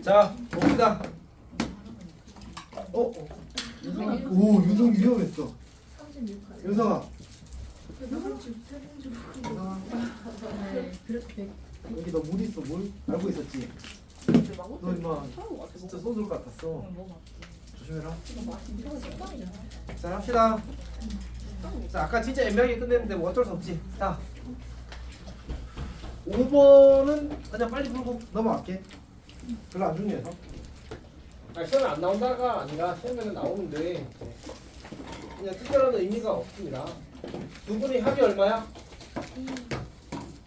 자, 봅시다. 오, 윤성 위험했어. 윤성아. 여기 너 물 있어, 물? 알고 있었지? 너 임마 진짜 쏟을 것 같았어. 조심해라. 자, 합시다. 자, 아까 진짜 애매하게 끝냈는데 뭐 어쩔 수 없지. 자, 5번은 그냥 빨리 풀고 넘어갈게. 별로 안 중요해서. 아니, 시험에 안 나온다가 아니라 시험에는 나오는데 그냥 특별한 의미가 없습니다. 두 분이 합이 얼마야?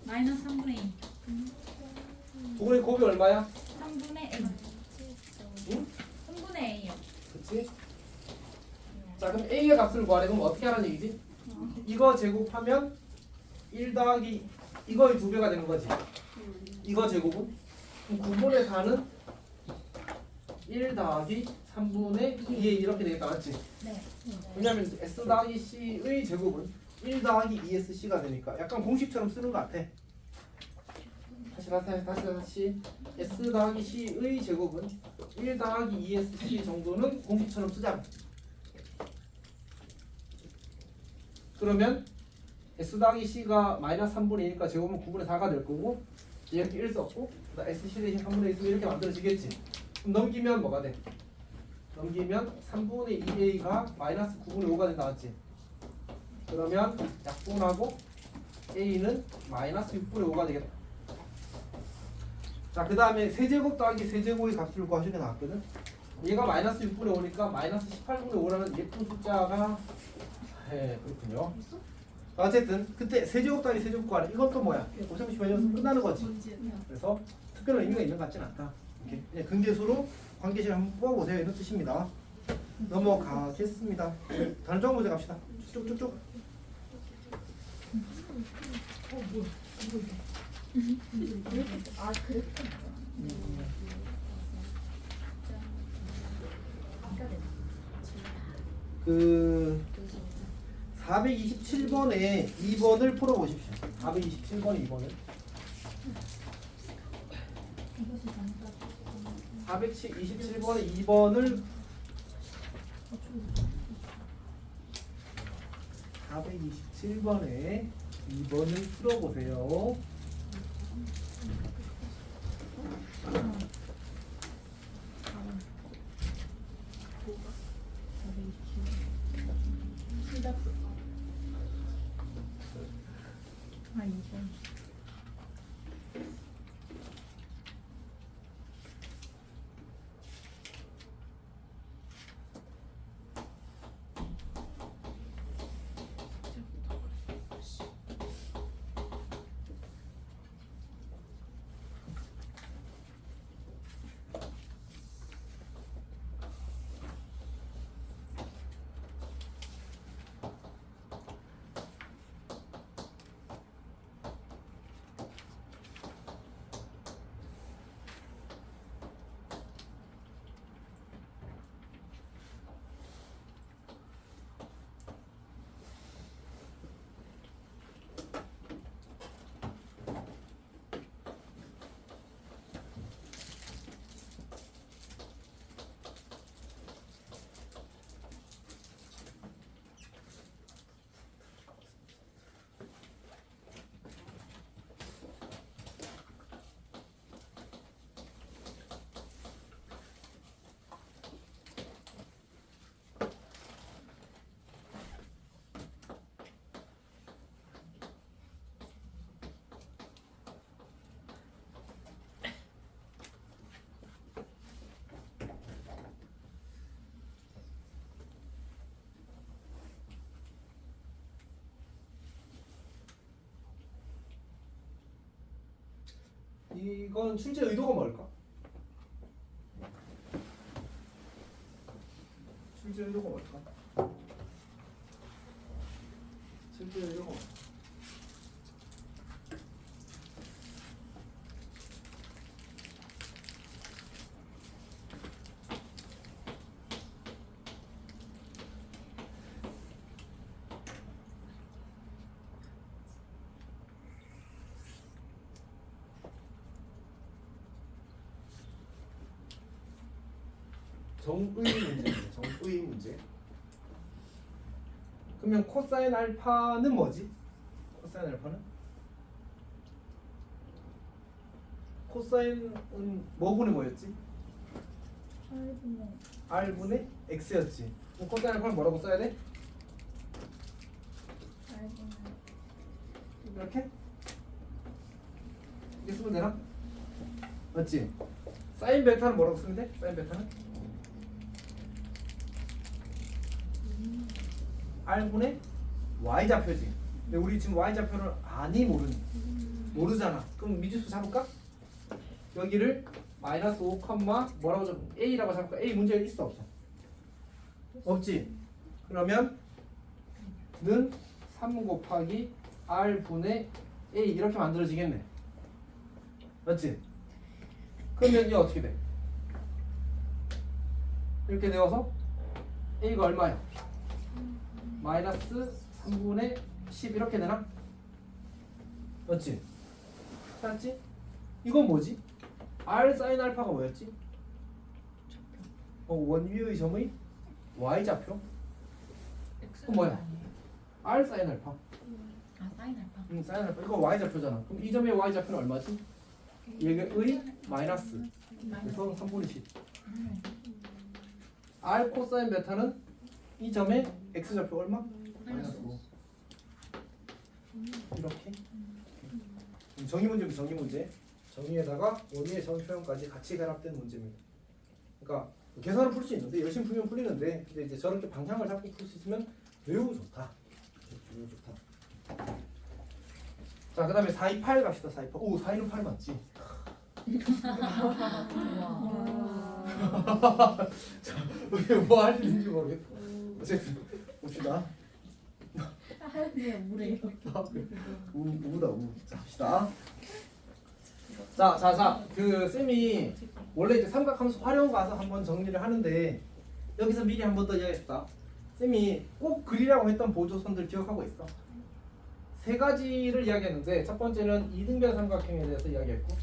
마이너스 3분의 2. 두 분이 곱이 얼마야? 3분의 A. 응? 3분의 A요. 그치? 자, 그럼 A의 값을 구하래. 그럼 어떻게 하라는 얘기지? 이거 제곱하면 1 더하기 이거의 2배가 되는 거지. 이거 제곱은? 그럼 9분의 4는 1 더하기 3분의 2에 이렇게 되겠다. 맞지? 네. 왜냐면 S 더하기 C의 제곱은 1 더하기 2SC가 되니까 약간 공식처럼 쓰는 것 같아. 다시 S 더하기 C의 제곱은 1 더하기 2SC 정도는 공식처럼 쓰자. 그러면 S 더하기 C가 마이너스 3분의 2니까 제곱은 9분의 4가 될 거고 이렇게 1 썼고 SC 대신 3분의 2 쓰면 이렇게 만들어지겠지. 그럼 넘기면 뭐가 돼? 넘기면 3분의 2A가 마이너스 9분의 5가 된다. 맞지? 그러면 약분하고 A는 마이너스 6분의 5가 되겠다. 자, 그 다음에 세제곱 더하기 세제곱의 값을 구하시는 게 나왔거든. 얘가 마이너스 6분의 5니까 마이너스 18분의 5라는 예쁜 숫자가 그렇군요. 어쨌든 그때 세제곱 더하기 세제곱 구하래. 이것도 뭐야? 고정식 변형에서 끝나는 거지. 그래서 특별한 의미가 있는 것 같진 않다. 이렇게 그냥 근계수로 관계식 한번 뽑아보세요. 이런 뜻입니다. 넘어가겠습니다. 다른 점 문제 갑시다. 쭉쭉쭉. 아, 그래? 그 427번에 2번을 풀어보십시오. 427번에 2번을. 427번에 2번을 427번에 2번을 풀어보세요. 아, 2번. 이건 출제 의도가 뭘까? 출제 의도가 뭘까? 출제 의도가 뭘까? 정의 문제입니다. 정의 문제. 그러면 코사인 알파는 뭐지? 코사인 알파는? 코사인은 뭐분의 뭐였지? 8분의 R분의 X였지. 그럼 코사인 알파는 뭐라고 써야 돼? 8분의 이렇게? 이렇게 쓰면 되나? 맞지? 사인 베타는 뭐라고 쓰면 돼? 사인 베타는? R분의 Y좌표지. 근데 우리 지금 Y좌표를 아니 모르잖아. 그럼 미지수 잡을까? 여기를 마이너스 5, 뭐라고 좀 A라고 잡을까? A 문제 있어 없어? 없지? 그러면 는 3 곱하기 R분의 A 이렇게 만들어지겠네. 맞지? 그러면 이 어떻게 돼? 이렇게 되어서 A가 얼마야? 마이너스 3분의 10 이렇게 되나? 맞지? 찾았지? 이건 뭐지? R 사인 알파가 뭐였지? 원위의 점의 Y좌표? 그건 뭐야? R 사인 알파. 아 사인 알파. 사인 알파. 이거 Y좌표잖아. 그럼 이 점의 Y좌표는 얼마지? 얘의 마이너스. 그래서 3분의 10. R 코사인 베타는 이 점의 X좌표 얼마? 마이너스 5. 이렇게. 정의 문제입니다. 정의 문제. 정의에다가 원위의 점 표현까지 같이 결합된 문제입니다. 그러니까 계산을 풀 수 있는데 열심히 풀면 풀리는데 근데 이제 저렇게 방향을 잡고 풀 수 있으면 매우 좋다. 매우 좋다. 자, 그다음에 428 갑시다. 428. 오, 4는 8 맞지? 자, 이게 뭐 하시는지 모르겠다. 어쨌든 봅시다. 네, 물에. 우다 우. 자, 합시다. 자, 그 쌤이 원래 이제 삼각함수 활용 가서 한번 정리를 하는데 여기서 미리 한 번 더 이야기했다. 쌤이 꼭 그리라고 했던 보조선들 기억하고 있어. 세 가지를 이야기했는데 첫 번째는 이등변 삼각형에 대해서 이야기했고,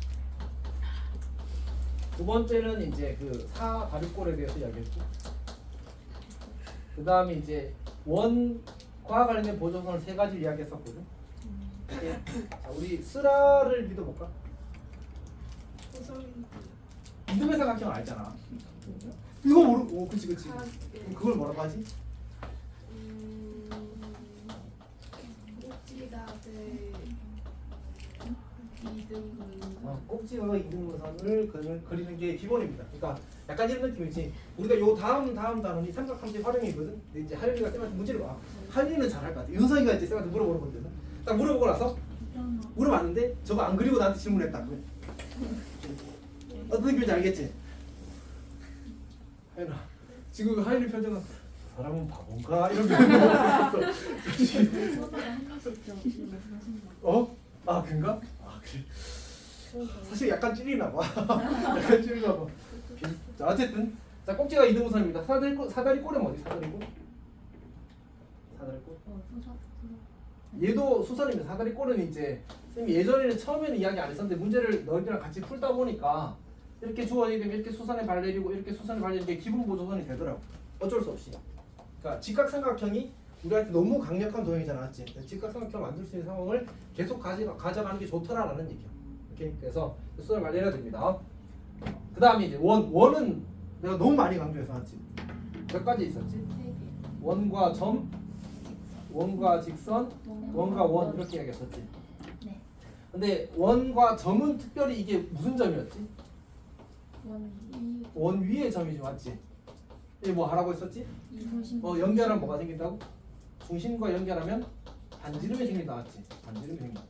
두 번째는 이제 그 사다리꼴에 대해서 이야기했고, 그 다음에 이제 원과 관련된 보조선을 세 가지를 이야기했었거든. 자, 우리 쓰라를 믿어볼까? 이등변 삼각형 알잖아. 이거 오, 그치. 그럼 그걸 뭐라고 하지? 꼭지가 이등분선을 그리는 게 기본입니다. 그러니까 약간 이런 느낌이지. 우리가 요 다음 단원이 삼각함수의 활용이거든. 근데 이제 하윤이가 쌤한테 문제를 봐. 하윤이는 잘할 것 같아. 윤성이가 이제 쌤한테 물어보는 거거든. 딱 물어보고 나서 물어봤는데 저거 안 그리고 나한테 질문했다고. 어떤 느낌인지 알겠지? 하윤아, 지금 하윤이 표정은 사람은 바본가 이런 표정이었어. 어? 아, 그런가? 아, 그래. 사실 약간 찔리나 봐. 약간 찔리나 봐. 자, 어쨌든 자, 꼭지가 이등분선입니다. 사다리꼴은 뭐지? 사다리꼴? 얘도 수선입니다. 사다리꼴은 이제 쌤이 예전에는 처음에는 이야기 안 했었는데 문제를 너희들이랑 같이 풀다 보니까 이렇게 주어지게 되면 이렇게 수선에 발 내리고 이렇게 수선에 발 내리는 게 기본 보조선이 되더라고. 어쩔 수 없이. 그러니까 직각삼각형이 우리한테 너무 강력한 도형이잖아, 맞지? 직각삼각형 만들 수 있는 상황을 계속 가져가는 게 좋더라라는 얘기야. 오케이? 그래서 수선을 발 내려야 됩니다. 그 다음에 이제 원은 내가 너무 많이 강조해서 맞지? 몇 가지 있었지? 원과 점, 원과 직선, 원과 원 이렇게 얘기했었지. 네. 근데 원과 점은 특별히 이게 무슨 점이었지? 원 위의 점이지, 맞지? 이게 뭐 하라고 했었지? 연결하면 뭐가 생긴다고? 중심과 연결하면 반지름이 생긴다, 맞지? 반지름이 생긴다.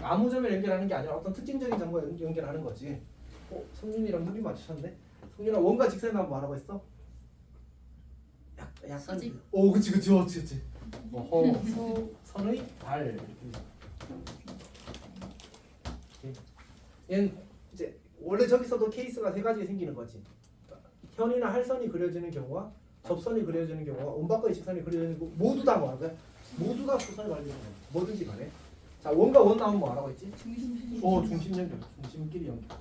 아무 점에 연결하는 게 아니라 어떤 특징적인 점과 연결하는 거지. 성윤이랑 눈이 맞추셨네. 성윤아, 원과 직선이 나면 뭐 하라고 했어? 약간 수직. 오, 그치. 선의 발. 얘는 이제 원래 저기서도 케이스가 세 가지 생기는 거지. 현이나 할선이 그려지는 경우와 접선이 그려지는 경우와 원바퀴 직선이 그려지는 경우 모두 다 뭐하는 거야? 모두 다 수선이 관련된 거야. 뭐든지 간에. 자, 원과 원 나오면 뭐 하라고 했지? 중심 연결. 중심끼리 연결.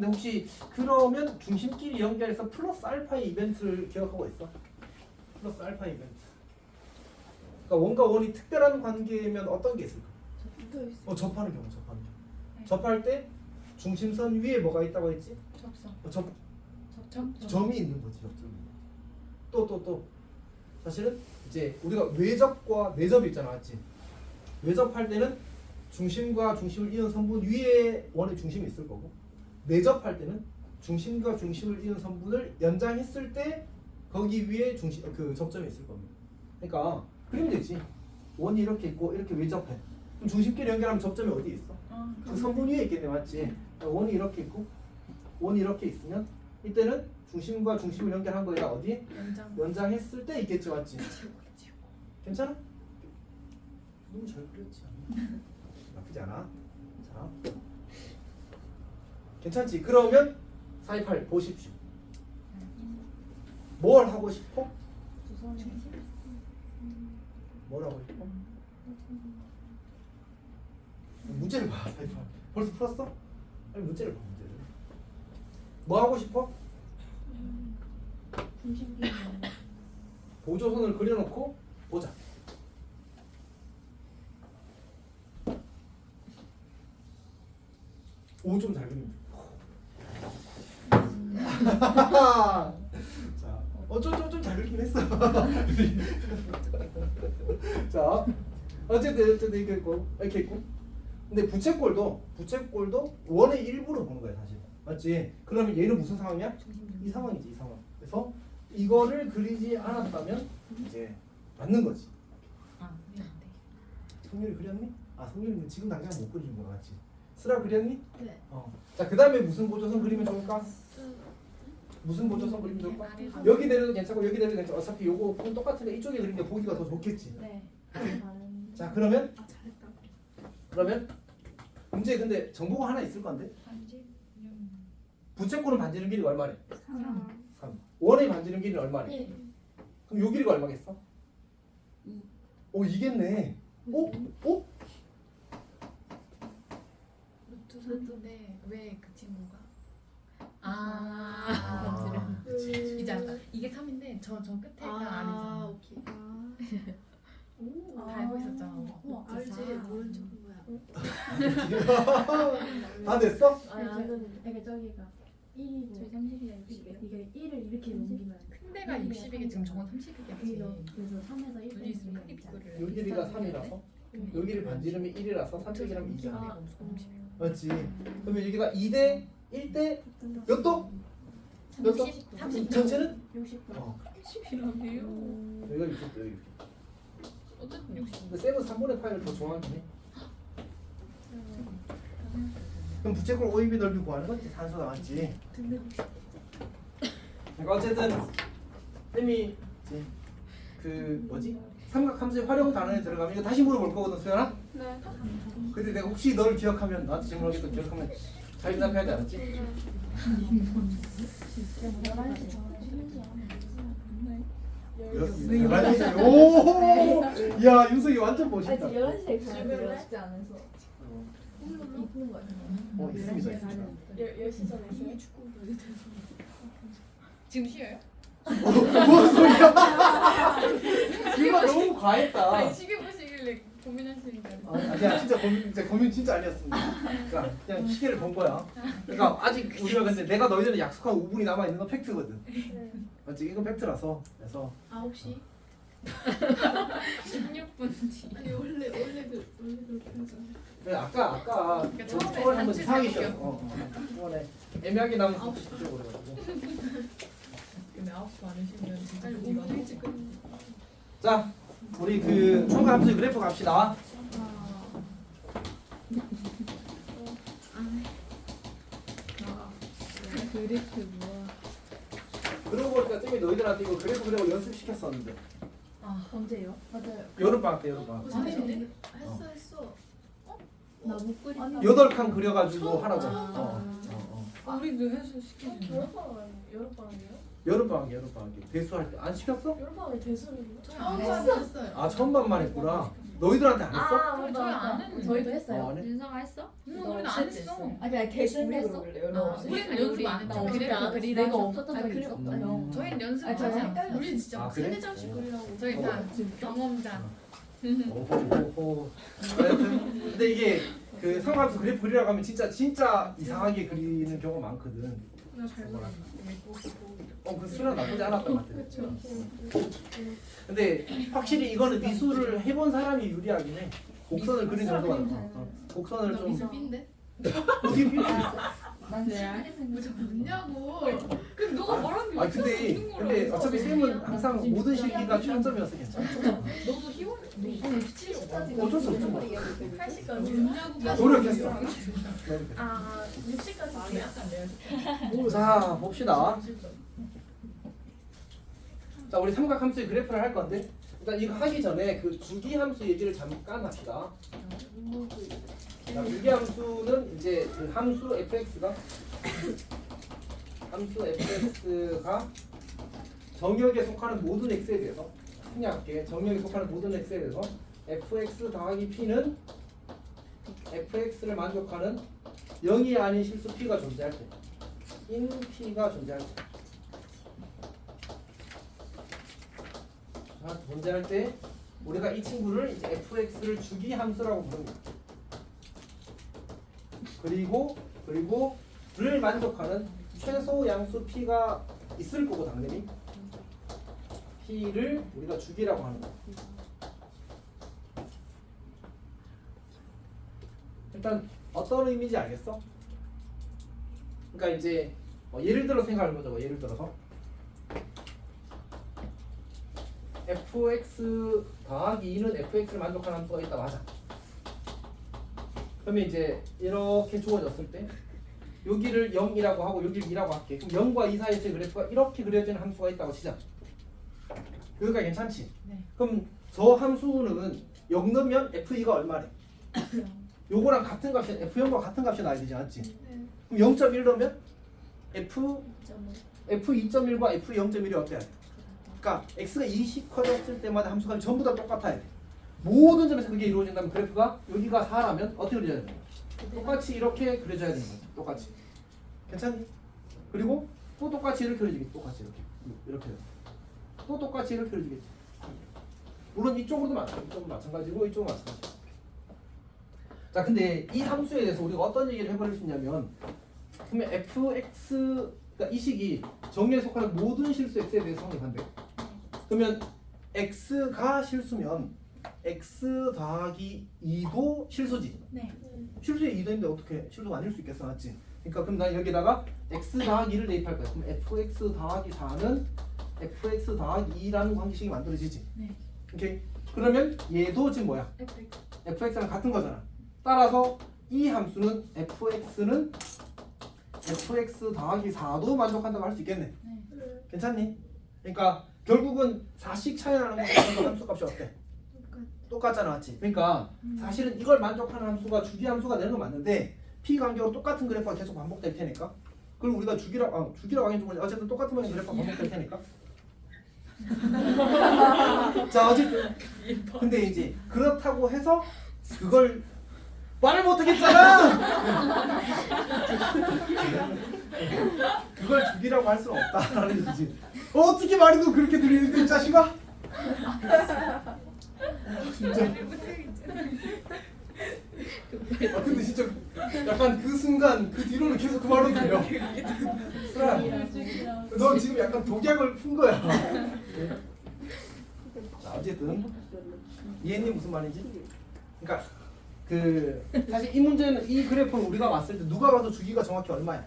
근데 혹시 그러면 중심끼리 연결해서 플러스 알파의 이벤트를 기억하고 있어? 플러스 알파 이벤트. 그러니까 원과 원이 특별한 관계면 어떤 게 있을까? 접하는 경우. 네. 접할 때 중심선 위에 뭐가 있다고 했지? 접선. 점이 있는 거지. 접점이. 또 사실은 이제 우리가 외접과 내접이 있잖아, 맞지? 외접할 때는 중심과 중심을 이은 선분 위에 원의 중심이 있을 거고, 내접할 때는 중심과 중심을 이은 선분을 연장했을 때 거기 위에 중심 그 접점이 있을 겁니다. 그러니까 그리면 되지. 원이 이렇게 있고 이렇게 외접해. 그럼 중심끼리 연결하면 접점이 어디 있어? 그 선분 위에 있겠네, 맞지? 원이 이렇게 있고 원이 이렇게 있으면 이때는 중심과 중심을 연결한 거야 어디? 연장했을 때 있겠지, 맞지? 괜찮아? 너무 잘 그렸지 않아? 나쁘지 않아? 자, 괜찮지? 그러면 428 보십시오. 뭘 하고 싶어? 뭘 하고 싶어? 문제를 봐. 428 벌써 풀었어? 아니 문제를 봐. 문제를. 뭐 하고 싶어? 보조선을 그려놓고 보자. 오, 좀 잘 그린다. 자, 좀 잘 그리긴 했어. 자, 어쨌든 이렇게 있고. 근데 부채꼴도 원의 일부로 보는 거야 사실. 맞지? 그러면 얘는 무슨 상황이야? 이 상황이지, 이 상황. 그래서 이거를 그리지 않았다면 이제 맞는 거지. 성률이 그렸니? 성률이는 지금 당장 못 그리는 거 같지? 쓰라 그렸니? 네. 자, 그 다음에 무슨 보조선 그리면 좋을까? 무슨 보조선 그리면 좋을까? 여기 내려도 괜찮고 여기 내려도 괜찮고 어차피 요거 똑같으니까 이쪽에 그린 게 보기가 더 좋겠지. 네. 자, 그러면 문제 근데 정보가 하나 있을 건데 부채꼴은 반지름 길이가 얼마래? 3. 원의 반지름 길이는 얼마래? 그럼 요 길이가 얼마겠어? 2. 오, 이겠네. 오? 루트인데 왜 그 친구가? 그치. 이제 알았다. 이게 3인데 저 끝에가 아니잖아. 오케이. 다 알고 있었잖아. 알지. 모른 척한 거야. 다 됐어? 이게 저기가 1이고 저희 30이야 60이야. 이게 1을 이렇게 옮기면 큰 데가 60이게 지금 저건 30이겠지. 그래서 3에서 1 눈이 있으면 크게 부를. 요 길이가 3이라서 요 길이 반지름이 1이라서 3쪽이랑 2잖아. 맞지? 그러면 여기가 2대 1대 몇 도? 몇 도? 30. 전체는? 60. 60이라며요. 여기가 60도 여기. 어쨌든 60. 근데 세븐 3분의 파이를 더 정확히 해. 그럼 부채꼴 오입이 넓이 구하는 건 이제 산수 나왔지. 그러니까 어쨌든 쌤이 이제 그 뭐지? 삼각함수의 활용 단원에 들어가면 이거 다시 물어볼 거거든, 수연아. 네. 근데 내가 혹시 널 기억하면 나한테 질문하겠다 기억하면 잘 대답해야 돼, 알았지? 11시. 오! 야, 윤석이 완전 멋있다. 11시에 가면 쉽지 않아서 이쁜 거 같아요. 있습니다, 진짜. 10시 전에 했어요. 지금 쉬어요? 무슨 소리야? 이거 너무 과했다. 아니 시계 보시길래 고민하시니까. 아니야, 진짜 고민 진짜 아니었습니다. 그러니까 그냥 시계를 본 거야. 그러니까 아직 우리가 근데 내가 너희들은 약속한 5분이 남아 있는 건 팩트거든. 맞지? 이건 팩트라서. 그래서 9시? 16분 뒤. 아니 원래 그렇게 하잖아. 그래, 아까 그러니까 처음에 초반에 한번 단추 이상하게 잡혀. 셨어. 초반에 애매하게 남아서 집중을 해가지고. 근데 9시 반에 쉬면 진짜 아니 분위기가 5분 일찍 끝. 자, 우리 그 삼각함수 그래프 갑시다. 그래프 뭐야? 그러고 보니까 쌤이 너희들한테 이거 그래프 그래고 연습시켰었는데 언제요? 맞아요. 여름방학 때 여름방학 때. 선생님 했어. 나 못 그린다. 8칸 그려가지고 하라고. 우리도 해서 시키지. 여름방학 때 배수할 때 안 시켰어? 여름방학에 대수는 처음 했어요. 아, 처음반만 했구나. 너희들한테 안 했어? 아 저희 맞다. 안 했는데. 저희도 했어요. 안 해? 윤서가 했어? 너 우리는 없을 안 때 했어. 아 그냥 개수로 우리 했어? 그래, 너 어. 없을 우리는 때 연습 안 했죠. 나 그래, 그래 그리라고 내가 하죠. 없었던 아, 적이 그래? 있어. 음. 저희는 연습 아니, 안 저는 하지 헷갈렸어. 않아. 우리는 진짜 아, 막 그래? 세네 장씩 그리라고. 저희 어. 다 경험자. 오호호호. 하여튼 근데 이게 그 상관함수 그래프 그리라고 하면 진짜 이상하게 그리는 경우가 많거든. 나잘 그린다. 그 수는 나쁘지 않았던 것 같아. 근데 확실히 이거는 미술을 해본 사람이 유리하긴 해. 곡선을 그린 정도가 곡선을 좀 미술인데? 어떻게 비울 수 있어? 난 네. 신기해 왜 자꾸 생겼는데. 묻냐고. 근데 너가 말한 게 아 근데 어차피 쌤은 항상 모든 실기가 최연점이어서 괜찮아. 너도 희원 아니 70까지 어쩔 수 없죠, 뭐. 80까지. 묻냐고. 노력했어. 아 60까지 돼요? 자 봅시다. 자 우리 삼각함수의 그래프를 할 건데 일단 이거 하기 전에 그 주기함수 얘기를 잠깐 합시다. 자, 주기함수는 이제 그 함수 fx가 정역에 속하는 모든 x에 대해서 생략할게. 정역에 속하는 모든 x에 대해서 fx 더하기 p는 fx를 만족하는 0이 아닌 실수 p가 존재할 때 in p가 존재할 때 자, 존재할 때 우리가 이 친구를 이제 fx를 주기함수라고 부릅니다. 그리고 를 만족하는 최소 양수 p가 있을 거고 당연히 p를 우리가 주기라고 하는 거야. 일단 어떤 의미인지 알겠어? 그러니까 이제 예를 들어 생각해보자고. 예를 들어서 fx 더하기 2는 fx를 만족하는 함수가 있다고 하자. 그러면 이제 이렇게 주어졌을 때 여기를 0이라고 하고 여기를 2라고 할게. 그럼 0과 2 사이에서의 그래프가 이렇게 그려지는 함수가 있다고 치자. 여기가 괜찮지? 네. 그럼 저 함수는 0 넣으면 f2가 얼마래? 요거랑 같은 값이 f0과 같은 값이 나야 되지 않지? 네. 그럼 0.1 넣으면 f2.1과 f0.1이 어때야 돼? 그러니까 x가 2씩 커졌을 때마다 함수가 전부 다 똑같아야 돼. 모든 점에서 그게 이루어진다면 그래프가 여기가 4라면 어떻게 그려져야 돼? 똑같이 이렇게 그려져야 되는 거지. 똑같이. 괜찮니? 그리고 또 똑같이 이렇게 그려지겠지. 똑같이 이렇게 또 똑같이 이렇게 그려지겠지. 물론 이쪽으로도 마찬가지고 이쪽도 마찬가지. 자, 근데 이 함수에 대해서 우리가 어떤 얘기를 해버릴 수 있냐면, 그러면 fx 그러니까 이 식이 정의에 속하는 모든 실수 x에 대해서 성립한대. 그러면 x가 실수면 x 더하기 2도 실수지. 네. 실수에 2도인데 어떻게 실수가 아닐 수 있겠어, 맞지? 그러니까 그럼 난 여기다가 x 더하기 2를 대입할 거야. 그럼 fx 더하기 4는 fx 더하기 2라는 관계식이 만들어지지. 네. 오케이. 그러면 얘도 지금 뭐야? fx랑 같은 거잖아. 따라서 이 함수는 fx는 fx 더하기 4도 만족한다고 할 수 있겠네. 괜찮니? 그러니까 결국은 4씩 차이 나는 거는 함수 값이 어때? 똑같잖아, 맞지? 그러니까 사실은 이걸 만족하는 함수가 주기 함수가 되는 건 맞는데 p 간격으로 똑같은 그래프가 계속 반복될 테니까. 그럼 우리가 주기라고 하긴 좀 그런데 어쨌든 똑같은 모양의 그래프가 반복될 테니까. 자, 어쨌든 근데 이제 그렇다고 해서 그걸 말을 못하겠잖아. 그걸 주기라고 할 수는 없다라는 거지. 어떻게 말해도 그렇게 들리는데 이 자식아. 진짜. 아 근데 진짜 약간 그 순간 그 뒤로는 계속 그 말로 들려. 수라, 너 지금 약간 독약을 푼 거야. 자, 어쨌든 이해했니 무슨 말인지? 그러니까 그 사실 이 문제는 이 그래프는 우리가 봤을 때 누가 봐도 주기가 정확히 얼마야?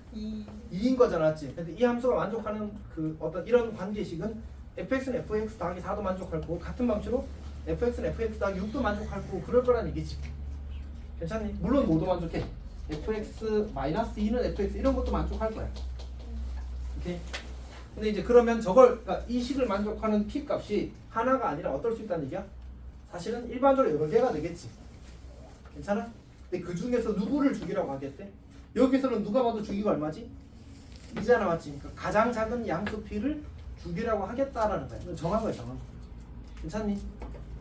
2인 거잖아, 맞지? 근데 이 함수가 만족하는 그 어떤 이런 관계식은 fx는 fx 더하기 4도 만족할 거고 같은 방식으로 fx는 fx 더하기 6도 만족할 거고 그럴 거란 얘기지. 괜찮니? 물론 모두 만족해. fx-2는 fx 이런 것도 만족할 거야. 오케이? 근데 이제 그러면 저걸 그러니까 이 식을 만족하는 p 값이 하나가 아니라 어떨 수 있다는 얘기야? 사실은 일반적으로 여러 개가 되겠지. 괜찮아? 근데 그 중에서 누구를 주기라고 하겠대? 여기서는 누가 봐도 주기가 얼마지? 이잖아, 맞지? 그러니까 가장 작은 양수 p를 주기라고 하겠다라는 거야. 이건 정한 거야, 정한 거. 괜찮니?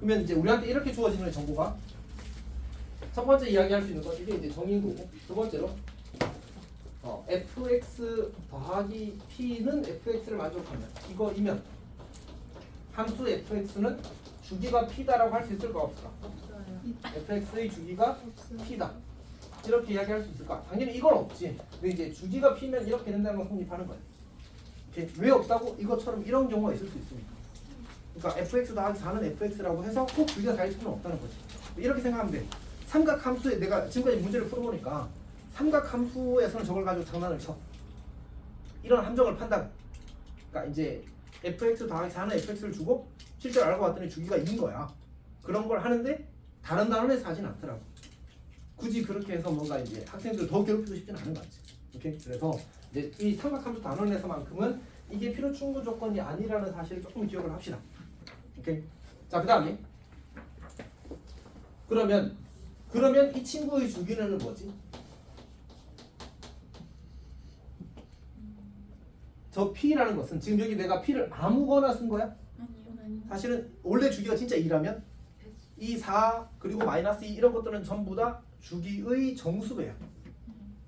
그러면 이제 우리한테 이렇게 주어지는 정보가 첫 번째 이야기할 수 있는 건 이게 이제 정의도고 두 번째로 fx 더하기 p는 fx를 만족하면 이거이면 함수 fx는 주기가 p다라고 할 수 있을까 없을까? 없어요. fx의 주기가 없어요. p다 이렇게 이야기할 수 있을까? 당연히 이건 없지. 근데 이제 주기가 p면 이렇게 된다는 걸 성립하는 거예요. 이렇게 왜 없다고? 이것처럼 이런 경우가 있을 수 있습니다. 그러니까 fx 더하기 4는 fx라고 해서 꼭 주기가 4일 수는 없다는 거지. 이렇게 생각하면 돼. 삼각 함수에 내가 지금까지 문제를 풀어보니까 삼각 함수에서는 저걸 가지고 장난을 쳐. 이런 함정을 판단. 그러니까 이제 fx 더하기 4는 fx를 주고 실제로 알고 봤더니 주기가 2인 거야. 그런 걸 하는데 다른 단원에서 하진 않더라고. 굳이 그렇게 해서 뭔가 이제 학생들 더 괴롭히고 싶지는 않은 것 같지. 오케이? 그래서 이제 이 삼각함수 단원에서만큼은 이게 필요 충분 조건이 아니라는 사실을 조금 기억을 합시다. 오케이? 자, 그다음에 그러면 이 친구의 주기는 뭐지? 저 p라는 것은 지금 여기 내가 p를 아무거나 쓴 거야? 사실은 원래 주기가 진짜 2라면 이 4 그리고 마이너스 2 이런 것들은 전부 다 주기의 정수배야.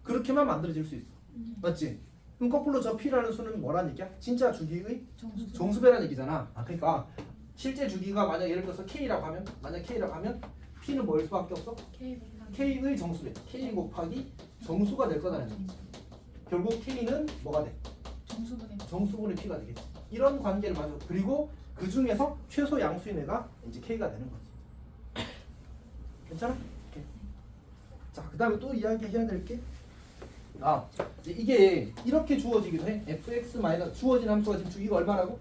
그렇게만 만들어질 수 있어. 맞지? 그럼 거꾸로 저 p라는 수는 뭐라는 얘기야? 진짜 주기의 정수배라는 얘기잖아. 그러니까 실제 주기가 만약 예를 들어서 k라고 하면 p는 뭐일 수밖에 없어? k의 정수배. k 곱하기 정수가 될 거다라는 얘기지. 결국 k는 뭐가 돼? 정수분의 p가 되겠지. 이런 관계를 맞아. 그리고 그 중에서 최소 양수인 애가 이제 k가 되는 거지. 괜찮아? 오케이. 자, 그 다음에 또 이야기해야 될 게 이게 이렇게 주어지기도 해. fx 마이너스 주어진 함수가 지금 주기가 얼마라고?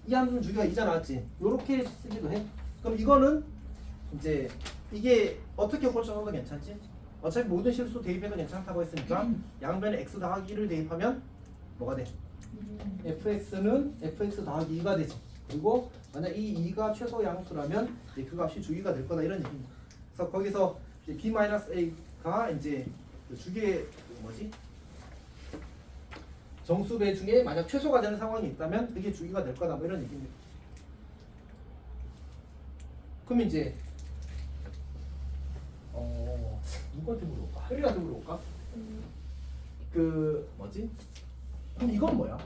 이 함수는 주기가 2잖아, 맞지? 요렇게 쓰기도 해. 그럼 이거는 이제 이게 어떻게 고쳐서도 괜찮지? 어차피 모든 실수 대입해도 괜찮다고 했으니까 양변에 x 더하기 1을 대입하면 뭐가 돼? fx는 fx 더하기 2가 되지. 그리고 만약 이 2가 최소 양수라면 이제 그 값이 주기가 될 거다 이런 얘기입니다. 그래서 거기서 이제 b-a가 이제 그 주기의 뭐지? 정수배 중에 만약 최소가 되는 상황이 있다면 그게 주기가 될 거다 뭐 이런 얘기입니다. 그럼 이제 누구한테 물어볼까? 하리한테 물어볼까? 그 뭐지? 그럼 이건 뭐야?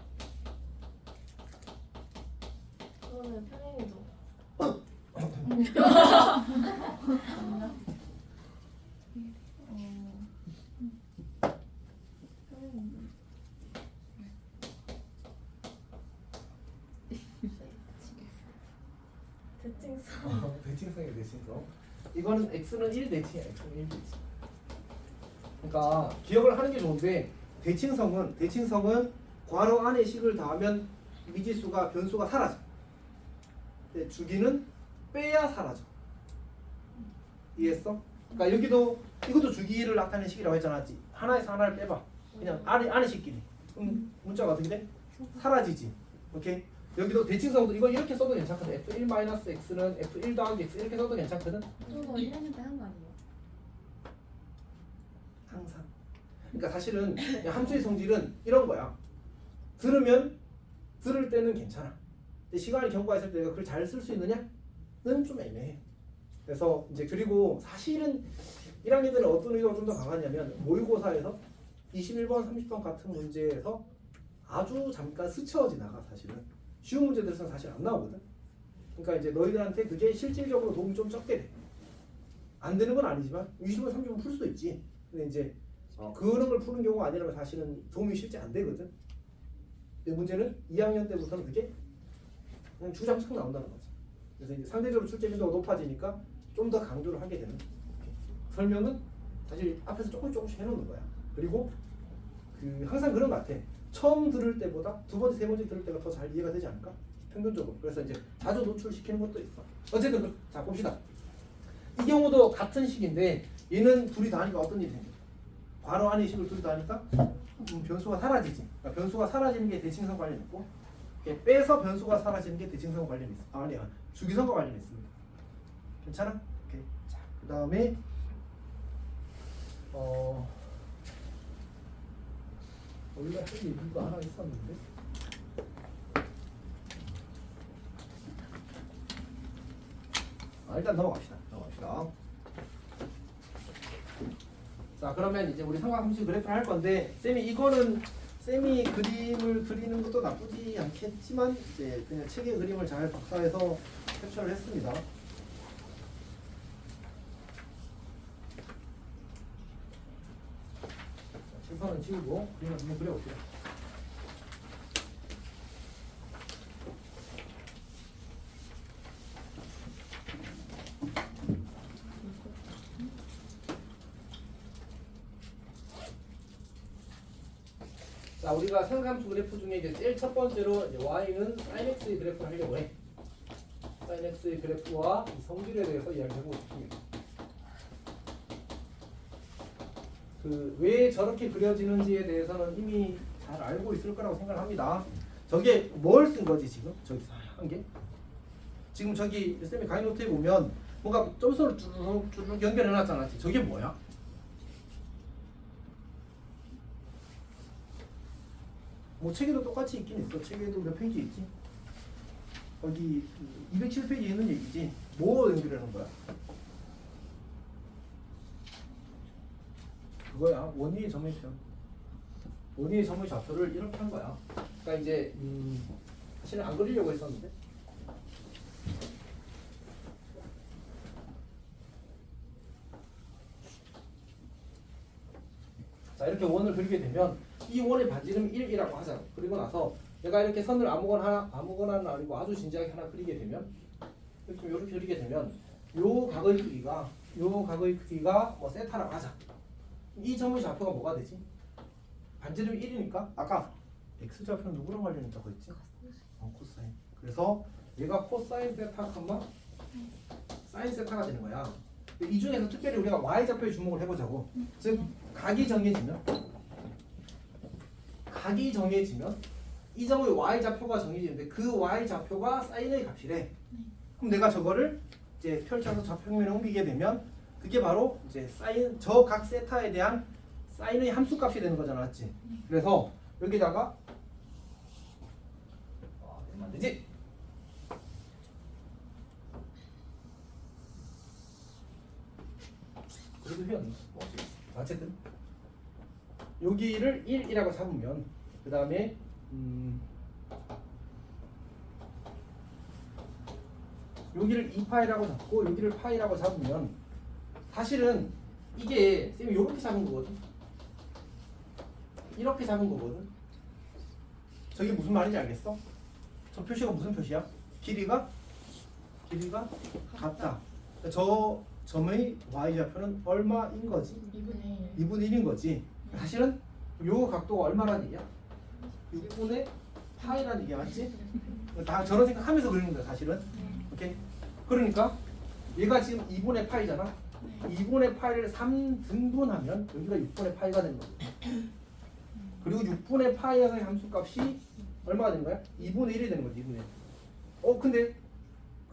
그거는 평행이도. 대칭성. 대칭성이 대칭성. 이거는 x는 1 대칭이야. x는 1 대칭. 그러니까 기억을 하는 게 좋은데 대칭성은 괄호 안에 식을 더하면 미지수가 변수가 사라져. 근데 주기는 빼야 사라져. 이해했어? 그러니까 여기도 이것도 주기를 나타내는 식이라고 했잖아. 하나에서 하나를 빼봐. 그냥 안에 식끼리. 문자가 어떻게 돼? 사라지지. 오케이? 여기도 대칭성도 이거 이렇게 써도 괜찮거든. f1-x는 f1 더하기 x 이렇게 써도 괜찮거든. 저거 1학년 때 한 거 아니에요? 항상. 그러니까 사실은 함수의 성질은 이런 거야. 들을 때는 괜찮아. 근데 시간이 경과가 있을 때 내가 그걸 잘 쓸 수 있느냐는 좀 애매해. 그래서 이제 그리고 사실은 1학년들은 어떤 의도가 좀 더 강하냐면 모의고사에서 21번, 30번 같은 문제에서 아주 잠깐 스쳐 지나가. 사실은 쉬운 문제들은 사실 안 나오거든. 그러니까 이제 너희들한테 그게 실질적으로 도움이 좀 적게 돼. 안 되는 건 아니지만 20번, 30번 풀 수도 있지. 근데 이제 그런 걸 푸는 경우가 아니라면 사실은 도움이 실제 안 되거든. 근데 문제는 2학년 때부터는 그게 그냥 주장창 나온다는 거지. 그래서 이제 상대적으로 출제 빈도가 높아지니까 좀 더 강조를 하게 되는. 설명은 사실 앞에서 조금씩 해놓는 거야. 그리고 그 항상 그런 것 같아. 처음 들을 때보다 두 번째, 세 번째 들을 때가 더 잘 이해가 되지 않을까? 평균적으로. 그래서 이제 자주 노출시키는 것도 있어. 어쨌든 자 봅시다. 이 경우도 같은 식인데 얘는 둘이 다 하니까 어떤 일이 생겨? 괄호 안에 식을 둘이 다 하니까 변수가 사라지지. 그러니까 변수가 사라지는 게 대칭성 관련 있고 빼서 변수가 사라지는 게 대칭성 관련 있어. 아니야. 주기성과 관련 있습니다. 괜찮아? 오케이. 자, 그 다음에 우리가 할 얘기가 하나 있었는데. 일단 넘어갑시다. 자, 그러면 이제 우리 삼각함수 그래프를 할 건데 쌤이 그림을 그리는 것도 나쁘지 않겠지만 이제 그냥 책의 그림을 잘 복사해서 캡처를 했습니다. 칠판은 지우고 그림을 한번 그려볼게요. 자, 우리가 삼각함수 그래프 중에 이제 제일 첫 번째로 이제 y는 sin x의 그래프를 하려고 해. sin x의 그래프와 이 성질에 대해서 이야기해보고 싶습니다. 그 왜 저렇게 그려지는지에 대해서는 이미 잘 알고 있을 거라고 생각을 합니다. 저게 뭘 쓴 거지 지금? 저기 한 게? 지금 저기 쌤이 강의 노트에 보면 뭔가 점수를 쭉 연결해 놨잖아. 저게 뭐야? 뭐 책에도 똑같이 있긴 있어. 책에도 몇 페이지 있지? 거기 207페이지에 있는 얘기지. 뭐 연결하는 거야? 그거야. 원위의 점의편. 원위의 점의 좌표를 이렇게 한 거야. 그러니까 이제 사실은 안 그리려고 했었는데. 자, 이렇게 원을 그리게 되면 이 원의 반지름 1이라고 하자. 그리고 나서 내가 이렇게 선을 아무거나는 아니고 아주 진지하게 하나 그리게 되면 이렇게 그리게 되면 요 각의 크기가 뭐 세타라고 하자. 이 점의 좌표가 뭐가 되지? 반지름이 1이니까 아까 x 좌표는 누구랑 관련있다고 했지? 코사인. 그래서 얘가 코사인 세타 컴마 사인 세타가 되는 거야. 이 중에서 특별히 우리가 y 좌표에 주목을 해보자고. 즉 각이 정해지면 이 점의 y 좌표가 정해지는데 그 y 좌표가 사인의 값이래. 그럼 내가 저거를 이제 펼쳐서 좌표면에 옮기게 되면 그게 바로 이제 사인 저 각 세타에 대한 사인의 함수값이 되는 거잖아, 맞지? 그래서 여기다가 얼마 되지? 그래도 회원 어쨌든 여기를 1이라고 잡으면 그 다음에 여기를 2파이라고 잡고 여기를 파이라고 잡으면 사실은 이게 쌤이 이렇게 잡은 거거든. 이렇게 잡은 거거든. 저게 무슨 말인지 알겠어? 저 표시가 무슨 표시야? 길이가 같다. 저 점의 y좌표는 얼마인 거지? 2분의 1인 거지. 사실은 요 각도가 얼마라는 얘기야? 6분의 파이라는 얘기야, 맞지? 다 저런 생각하면서 그리는 거야, 사실은. 오케이? 그러니까 얘가 지금 2분의 파이잖아. 2분의 파이를 3등분하면 여기가 6분의 파이가 되는 거야. 그리고 6분의 파이에서의 함수값이 얼마가 되는 거야? 2분의 1이 되는 거지. 2분의 1. 근데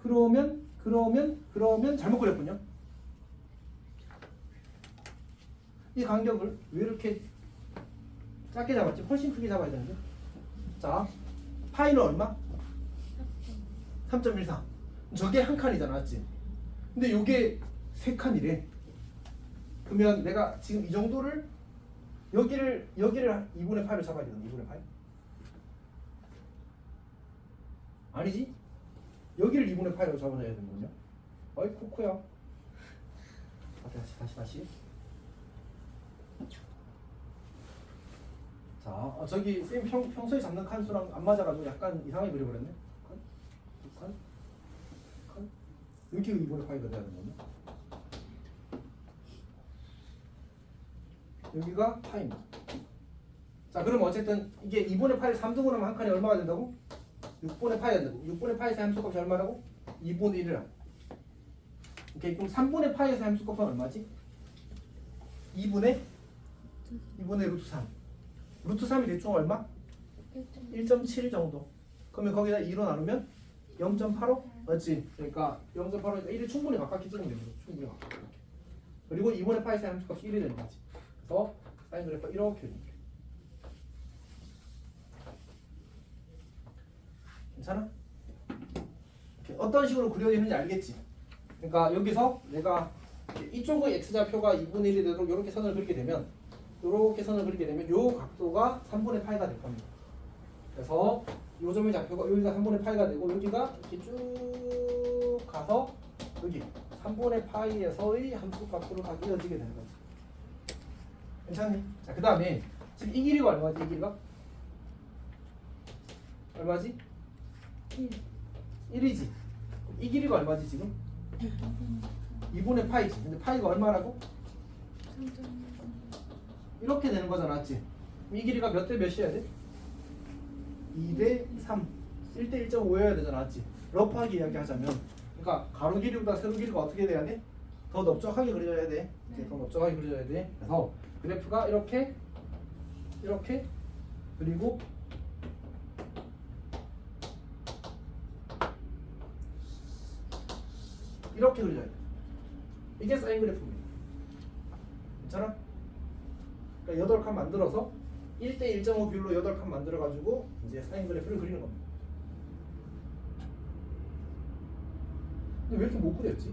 그러면 잘못 그렸군요. 이 간격을 왜 이렇게 작게 잡았지? 훨씬 크게 잡아야 되는데. 자, 파이는 얼마? 3.14. 저게 한 칸이잖아, 맞지? 근데 요게 세 칸이래. 그러면 내가 지금 이 정도를 여기를 2분의 8을 잡아야 되거든. 2분의 8. 아니지? 여기를 2분의 8로 잡아야 되는군요. 어이 코코야. 다시. 자, 저기 쌤 평소에 잡는 칸수랑 안 맞아가지고 약간 이상하게 그려버렸네. 칸? 이렇게 2분의 8가 돼야 되는 거네. 여기가 파입니다. 자, 그럼 어쨌든 이게 2분의 8을 3등분하면 한 칸이 얼마가 된다고? 6분의 파이가 된다고. 6분의 파이에서 함수값이 얼마라고? 2분의 1이라. 오케이, 그럼 3분의 파이에서 함수값은 얼마지? 2분의 루트 3. 루트 3이 대충 얼마? 1.7 정도. 그러면 거기다 2로 나누면 0.85? 맞지? 그러니까 0.85니까 1이 충분히 가깝게 찍으면 됩니다. 충분히 가깝게. 그리고 2분의 파이에서 함수값이 1이 되는 거지. 그래서 사인 그래프가 이렇게 됩니다. 괜찮아? 이렇게 어떤 식으로 그려지는지 알겠지? 그러니까 여기서 내가 이쪽의 x좌표가 2분의 1이 되도록 이렇게 선을 그리게 되면 요 각도가 3분의 파이가 될 겁니다. 그래서 요 점의 좌표가 여기가 3분의 파이가 되고 여기가 이렇게 쭉 가서 여기 3분의 파이에서의 함수값으로 다 이어지게 되는 거지. 괜찮니? 자, 그 다음에 지금 이 길이가 얼마지? 이 길이가? 얼마지? 1이지. 이 길이가 얼마지 지금? 2분의 파이지. 근데 파이가 얼마라고? 이렇게 되는 거잖아, 맞지? 이 길이가 몇 대 몇이어야 돼? 2대 3. 1대 1.5여야 되잖아, 맞지? 러프하게 이야기하자면, 그러니까 가로 길이보다 세로 길이가 어떻게 돼야 돼? 더 넓적하게 그려져야 돼. 이렇게 더 넓적하게 그려져야 돼. 그래서 그래프가 이렇게 그리고 이렇게 그려져야 돼. 이게 사인 그래프입니다. 괜찮아? 그러니까 8칸 만들어서 1대 1.5 비율로 8칸 만들어가지고 이제 사인 그래프를 그리는 겁니다. 근데 왜 이렇게 못 그렸지?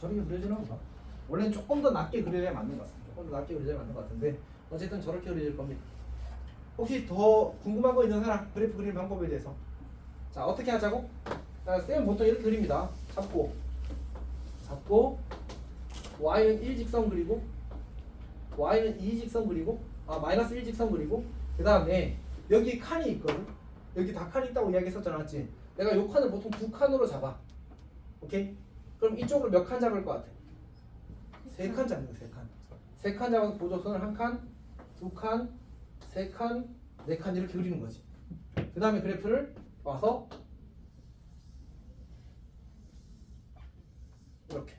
저렇게 그려지나 보다. 원래는 조금 더 낮게 그려야 맞는 것 같습니다. 조금 더 낮게 그려야 맞는 것 같은데 어쨌든 저렇게 그려질 겁니다. 혹시 더 궁금한 거 있는 사람? 그래프 그리는 방법에 대해서. 자, 어떻게 하자고? 자, 쌤 보통 이렇게 그립니다. 잡고 y는 1직선 그리고 y는 2직선 그리고 마이너스 1직선 그리고 그 다음에 여기 칸이 있거든. 여기 다 칸이 있다고 이야기했었잖아, 맞지? 내가 이 칸을 보통 2칸으로 잡아. 오케이? 그럼 이쪽으로 몇 칸 잡을 것 같아? 3칸 잡는 거야, 3칸. 3칸 잡아서 보조선을 1칸, 2칸, 3칸, 4칸 이렇게 그리는 거지. 그 다음에 그래프를 와서 이렇게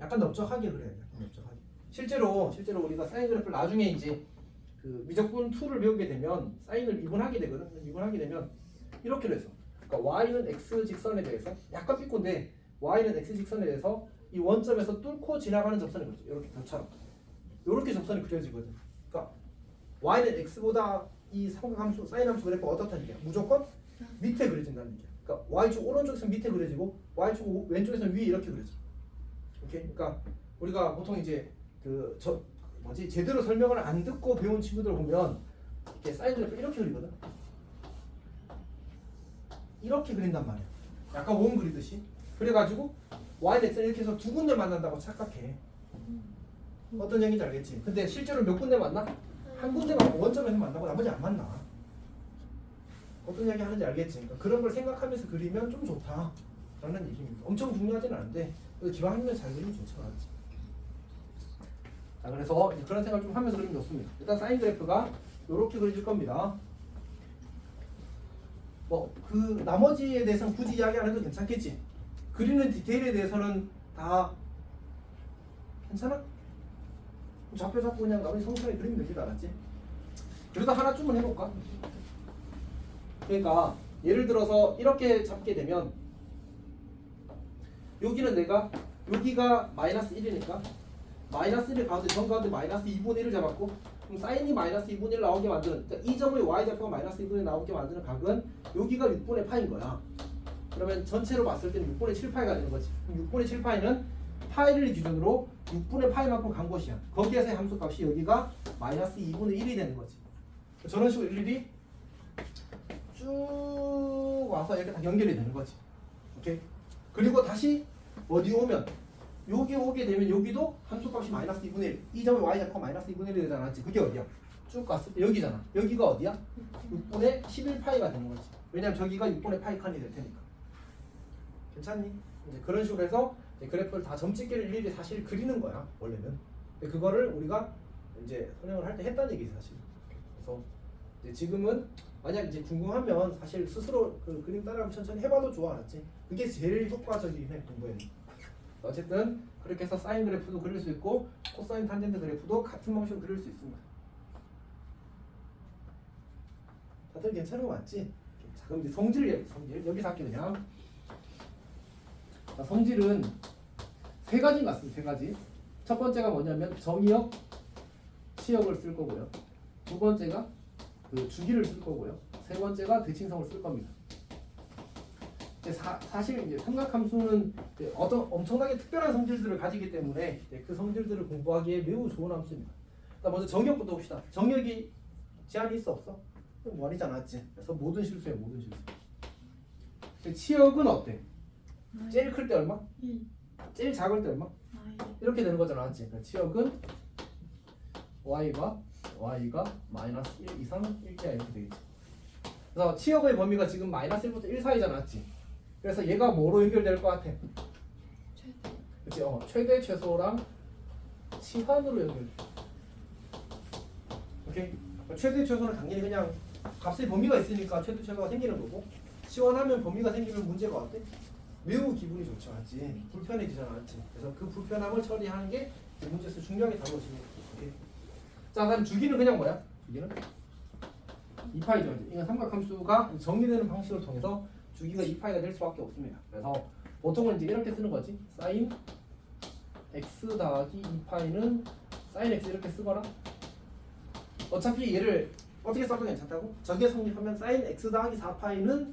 약간 넓적하게 그려야 돼. 약간 넓적하게. 실제로 우리가 사인 그래프를 나중에 이제 그 미적분 2를 배우게 되면 사인을 미분하게 되거든. 미분하게 되면 이렇게로 해서 그러니까 y는 x 직선에 대해서 약간 삐꼰데 y는 x 직선에 대해서 이 원점에서 뚫고 지나가는 접선이 그려져. 이렇게 별처럼 이렇게 접선이 그려지거든. 그러니까 y는 x보다 이 삼각함수 사인 함수 그래프가 어떻다는 얘기야? 무조건 밑에 그려진다는 얘기야. 그러니까 y축 오른쪽에서 밑에 그려지고 y축 왼쪽에서 위에 이렇게 그려져. 오케이? 그러니까 우리가 보통 이제 제대로 설명을 안 듣고 배운 친구들 보면 이렇게 사인 그래프 이렇게 그리거든. 이렇게 그린단 말이야. 약간 원 그리듯이. 그래가지고 y는 x는 이렇게 해서 두 군데 만난다고 착각해. 어떤 얘기인지 알겠지? 근데 실제로 몇 군데 만나? 한 군데만 원점에서 만나고 나머지 안 만나. 어떤 이야기 하는지 알겠지? 그러니까 그런 걸 생각하면서 그리면 좀 좋다 라는 얘기입니다. 엄청 중요하진 않은데 기왕이면 잘 그리면 좋잖아. 자, 그래서 이제 그런 생각 좀 하면서 그리면 좋습니다. 일단 사인 그래프가 이렇게 그려질 겁니다. 뭐 그 나머지에 대해서는 굳이 이야기 안 해도 괜찮겠지? 그리는 디테일에 대해서는 다 괜찮아? 좌표 잡고 그냥 나머지 성실하게 그리면 되지, 알았지? 그래도 하나쯤은 해볼까? 그러니까 예를 들어서 이렇게 잡게 되면 여기는 내가 여기가 마이너스 1이니까 마이너스 1을 가운데 정 가운데 마이너스 2분의 1을 잡았고 그럼 사인이 마이너스 2분의 1 나오게 만드는 그러니까 이 점의 y좌표가 마이너스 2분의 1 나오게 만드는 각은 여기가 6분의 파인 거야. 그러면 전체로 봤을 때는 6분의 7파이가 되는 거지. 그럼 6분의 7파이는 파이를 기준으로 6분의 파이만큼 간 것이야. 거기에서의 함수값이 여기가 마이너스 2분의 1이 되는 거지. 저런 식으로 일일이 쭉 와서 이렇게 다 연결이 되는 거지. 오케이? 그리고 다시 어디 오면 여기 오게 되면 여기도 함수값이 마이너스 2분의 1. 이 점의 y좌표가 마이너스 2분의 1이 되잖아. 그게 어디야? 쭉 갔을 때 여기잖아. 여기가 어디야? 6분의 11파이가 되는 거지. 왜냐면 저기가 6분의 파이 칸이 될 테니까. 괜찮니? 이제 그런 식으로 해서 이제 그래프를 다 점찍기를 일일이 사실 그리는 거야. 원래는. 근데 그거를 우리가 이제 선행을 할 때 했다는 얘기 사실. 그래서 이제 지금은 만약 이제 궁금하면 사실 스스로 그 그림 따라가면 천천히 해봐도 좋아, 알았지? 그게 제일 효과적이긴 해, 공부에는. 어쨌든 그렇게 해서 사인 그래프도 그릴 수 있고 코사인 탄젠트 그래프도 같은 방식으로 그릴 수 있습니다. 다들 괜찮은 거 맞지? 그럼 이제 성질 여기서 할게 그냥. 자, 성질은 세 가지인 것 같습니다. 세 가지. 첫 번째가 뭐냐면 정의역, 치역을 쓸 거고요. 두 번째가 그 주기를 쓸 거고요. 세 번째가 대칭성을 쓸 겁니다. 사실 이제 삼각함수는 이제 어떤 엄청나게 특별한 성질들을 가지기 때문에 그 성질들을 공부하기에 매우 좋은 함수입니다. 먼저 정의역부터 봅시다. 정의역이 제한이 있어 없어? 원이지 않았지. 그래서 모든 실수예요. 모든 실수. 치역은 어때? 제일 클 때 얼마? 제일 작을 때 얼마? 이렇게 되는 거잖아. 맞지? 치역은 y가 마이너스 1 이상 1이야 이렇게 되겠지. 그래서 치역의 범위가 지금 마이너스 1부터 1 사이잖아. 맞지? 그래서 얘가 뭐로 연결될 것 같아? 그치? 최대 최소랑 치환으로 연결. 오케이? 최대 최소는 당연히 그냥 값의 범위가 있으니까 최대 최소가 생기는 거고, 치환하면 범위가 생기면 문제가 어때? 매우 기분이 좋지 않지? 불편해지잖아. 맞지? 그래서 그 불편함을 처리하는 게 문제에서 중요하게 다뤄지는 거지. 자, 그럼 주기는 그냥 뭐야? 주기는 2파이죠. 이건 삼각함수가 정리되는 방식을 통해서 주기가 2파이가 될 수밖에 없습니다. 그래서 보통은 이제 이렇게 쓰는 거지. sin x 더하기 2파이는 sin x 이렇게 쓰거나, 어차피 얘를 어떻게 써도 괜찮다고? 저게 성립하면 sin x 더하기 4파이는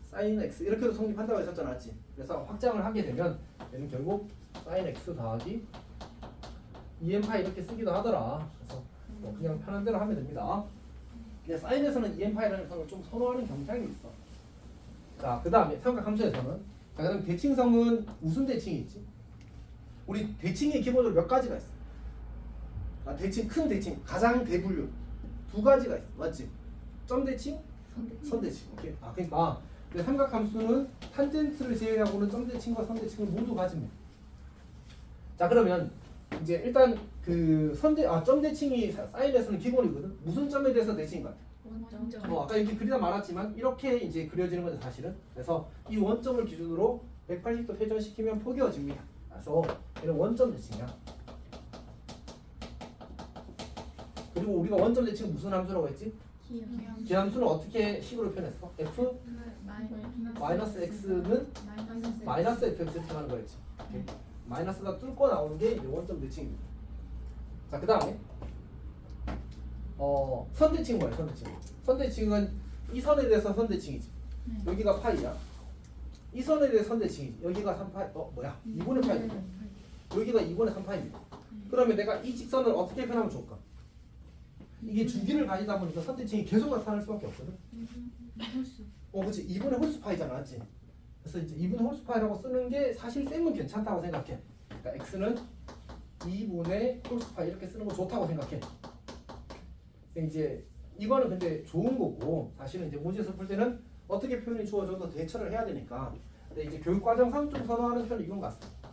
sin x 이렇게도 성립한다고 했었잖아. 맞지? 그래서 확장을 하게 되면 얘는 결국 sin x 더하기 2n파이 이렇게 쓰기도 하더라. 그래서 뭐 그냥 편한 대로 하면 됩니다. 그냥 사인에서는 EM파이라는 선을 좀 선호하는 경향이 있어. 자, 그 다음에 삼각함수에서는, 자, 그다음 대칭성은 무슨 대칭이 있지? 우리 대칭이 기본적으로 몇 가지가 있어. 대칭, 큰 대칭, 가장 대분류 두 가지가 있어. 맞지? 점 대칭, 선 대칭. 오케이. 그러니까 삼각함수는 탄젠트를 제외하고는 점 대칭과 선 대칭을 모두 가집니다. 자, 그러면 이제 일단 그 점 대칭이 사인에서는 기본이거든. 무슨 점에 대해서 대칭인 것 같아? 원점. 아까 이렇게 그리다 말았지만 이렇게 이제 그려지는 거죠 사실은. 그래서 이 원점을 기준으로 180도 회전시키면 포개어집니다. 그래서 얘는 원점 대칭이야. 그리고 우리가 원점 대칭은 무슨 함수라고 했지? 기함수는 어떻게 식으로 표현했어? f 마이너스 x는 마이너스 fx 이렇게 하는 거였지. 오케이. 마이너스가 뚫고 나오는 게 이제 원점 대칭입니다. 자, 그 다음에 선대칭 뭐야? 선대칭은 이 선에 대해서 선대칭이지. 여기가 파이야. 이 선에 대해서 선대칭이지. 여기가 3파이. 뭐야? 2분의 파이입니다. 여기가 2분의 3파입니다. 그러면 내가 이 직선을 어떻게 표현하면 좋을까? 이게 주기를 가지다 보니까 선대칭이 계속 나타날 수밖에 없거든. 그렇지. 2분의 홀수 파이잖아, 맞지? 그래서 이제 2분의 홀수 파이라고 쓰는 게 사실 쌤은 괜찮다고 생각해. 그러니까 x는 2분의 홀수 파이 이렇게 쓰는 거 좋다고 생각해. 근데 이제 이거는 근데 좋은 거고, 사실은 이제 문제에서 풀 때는 어떻게 표현이 주어져도 대처를 해야 되니까. 근데 이제 교육과정상 좀 선호하는 편은 이건 같습니다.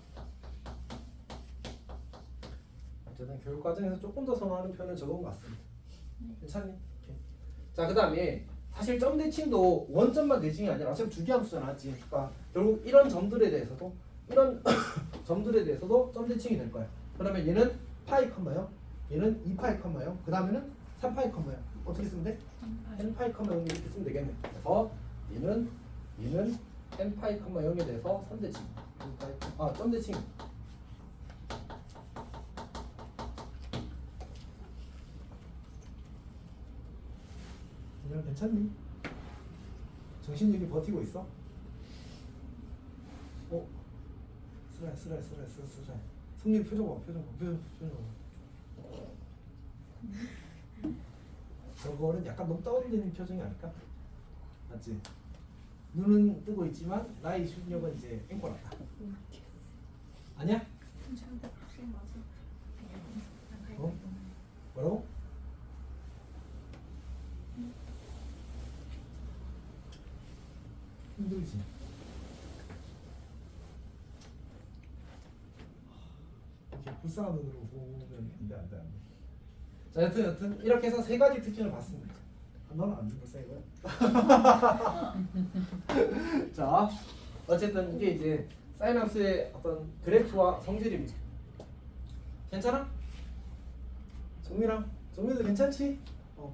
어쨌든 교육과정에서 조금 더 선호하는 편은 저건 같습니다. 괜찮니? 오케이. 자, 그 다음에 사실 점 대칭도 원점만 대칭이 아니라 어차피 주기함수잖아. 맞지? 그러니까 결국 이런 점들에 대해서도 점 대칭이 될 거야. 그러면 얘는 파이 컴마요, 얘는 2파이 컴마요, 그 다음에는 3파이 컴마요. 어떻게 쓰면 돼? n파이 컴마 0 이렇게 쓰면 되겠네. 그래서 얘는 n파이 컴마 0에 대해서 선대칭, 점 대칭. 그냥 괜찮니? 정신력이 버티고 있어? 쓰라해. 승리 표정 봐. 저거는 약간 너무 다운되는 표정이 아닐까? 맞지? 눈은 뜨고 있지만 나의 실력은 이제 앵콜하다. 아니야? 뭐라고? 힘들지. 이렇게 불쌍한 눈으로 보면 안돼. 자, 여튼 이렇게 해서 세 가지 특징을 봤습니다. 너는 안 불쌍해 보여? 자, 어쨌든 이게 이제 사인함수의 어떤 그래프와 성질입니다. 괜찮아? 정민도 괜찮지?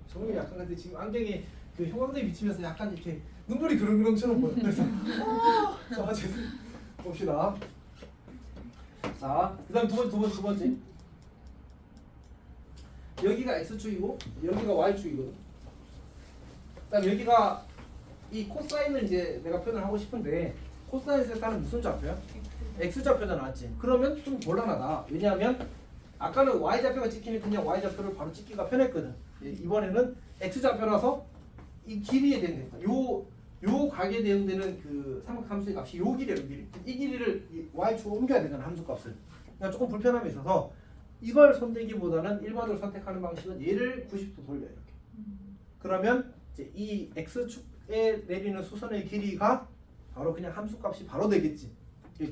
정민이 약간 근데 지금 안경에 그 형광등이 비치면서 약간 이렇게 눈물이 그릉그릉처럼 보여. 그래서 자, 어쨌든 봅시다. 자, 그다음 두 번째. 여기가 x축이고 여기가 y축이거든. 그다음 여기가 이 코사인을 이제 내가 표현을 하고 싶은데 코사인 세타는 무슨 좌표야? x좌표잖아, 맞지? 그러면 좀 곤란하다. 왜냐하면 아까는 y좌표가 찍히면 그냥 y좌표를 바로 찍기가 편했거든. 이번에는 x좌표라서 이 길이에 대응된다. 요 각에 대응되는 그 삼각함수의 값이 요 길이에요, 길이. 이 길이를 이 y축으로 옮겨야 되잖아, 함수값을. 그러니까 조금 불편함이 있어서 이걸 선택기보다는 일반적으로 선택하는 방식은 얘를 90도 돌려 이렇게. 그러면 이제 이 x축에 내리는 수선의 길이가 바로 그냥 함수값이 바로 되겠지.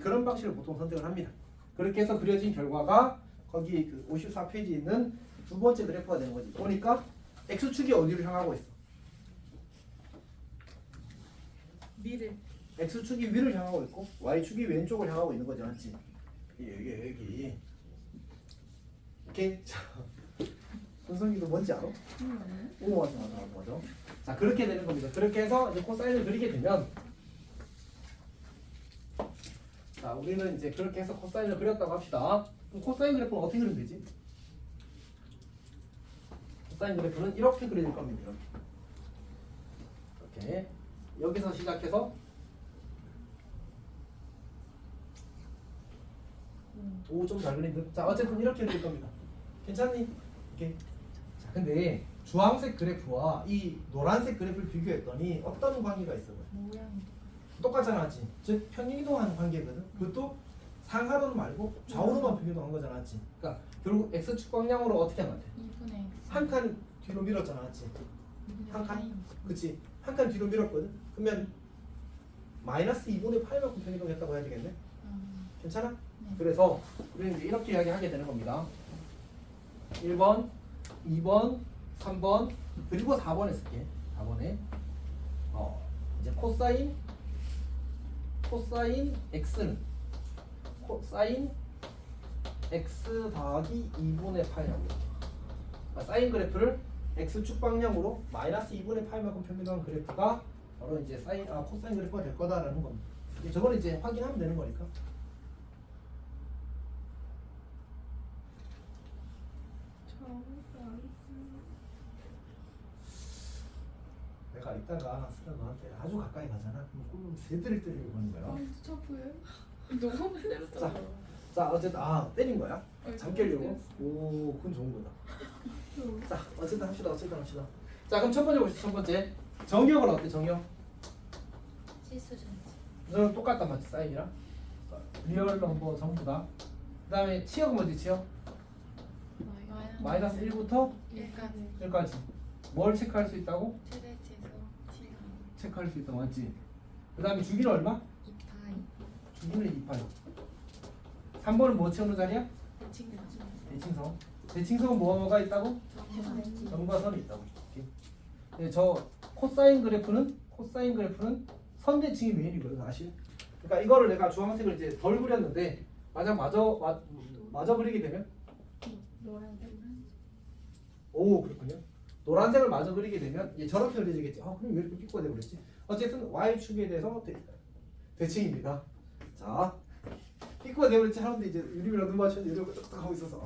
그런 방식을 보통 선택을 합니다. 그렇게 해서 그려진 결과가 거기 그 54페이지에 있는 두 번째 그래프가 되는 거지. 보니까 x축이 어디로 향하고 있어? 미래. x축이 위를 향하고 있고 y축이 왼쪽을 향하고 있는 거지, 맞지? 여기. 오케이. 자, 손성이도 뭔지 알아? 오, 맞아. 자, 그렇게 되는 겁니다. 그렇게 해서 이제 코사인을 그리게 되면, 자, 우리는 이제 그렇게 해서 코사인을 그렸다고 합시다. 그럼 코사인 그래프는 어떻게 그리면 되지? 코사인 그래프는 이렇게 그려질 겁니다. 이렇게 여기서 시작해서 오, 좀 잘 그린다. 자, 어쨌든 이렇게 될 겁니다. 괜찮니? 이렇게. 자, 근데 주황색 그래프와 이 노란색 그래프를 비교했더니 어떤 관계가 있어? 모양이 똑같잖아, 맞지? 즉 평행이동하는 관계거든. 그것도 상하로는 말고 좌우로만 평행이동한 거잖아, 맞지? 그러니까 결국 x축 방향으로 어떻게 하면 돼? 2분의 x 한 칸 뒤로 밀었잖아, 맞지? 한 칸? 그치? 한 칸 뒤로 밀었거든. 그러면 마이너스 2분의 8만큼 평행이동했다고 해야 되겠네? 괜찮아? 네. 그래서 우리는 이제 이렇게 이야기하게 되는 겁니다. 1번, 2번, 3번, 그리고 4번에 쓸게. 4번에 이제 코사인 x는 코사인 x 더하기 2분의 8이라고. 사인 그래프를 x축 방향으로 마이너스 2분의 8만큼 평균한 그래프가 바로 이제 코사인 그래프가 될 거다라는 겁니다. 저거는 이제 확인하면 되는 거니까. 내가 이따가 수라 너한테 아주 가까이 가잖아. 그럼 꿈은 새들을 때리고 그러는 거야. 진짜 보여요? 너무 때렸잖아. 자, 어쨌든 때린 거야? 아니, 잠 깨려고? 너무 오, 그건 좋은 거다. 자, 어쨌든 합시다. 자, 그럼 첫 번째 보시죠. 첫 번째 정역은 어때? 정역? 실수전지 너는 똑같단 말이지, 사인이랑. 리얼로 한번 전부 다. 그다음에 치역은 뭐지? 치역? 마이너스 1부터 1까지 1까지. 뭘 체크할 수 있다고? 최대치에서 체크할 수 있다고 맞지? 그다음에 주기는 얼마? 2파이 주기는 2파이. 3번은 뭐 채우는 자리야? 대칭선 대칭성. 대칭성은 뭐가 있다고? 점과 선이 있다고. 오케이. 네, 저 코사인 그래프는 선대칭이 메인이거든, 사실. 그러니까 이거를 내가 주황색을 이제 덜 그렸는데 만약 마저 그리게 되면 노란색 오, 그렇군요. 노란색을 마저 그리게 되면 얘 저렇게 그려지겠지. 그럼 왜 이렇게 삐꼬대 그랬지? 어쨌든 y축에 대해서 대칭입니다. 자, 삐꼬가 되버렸지 하는데 이제 유림이랑 눈 맞추는데 유림이가 뚝뚝 하고 있어서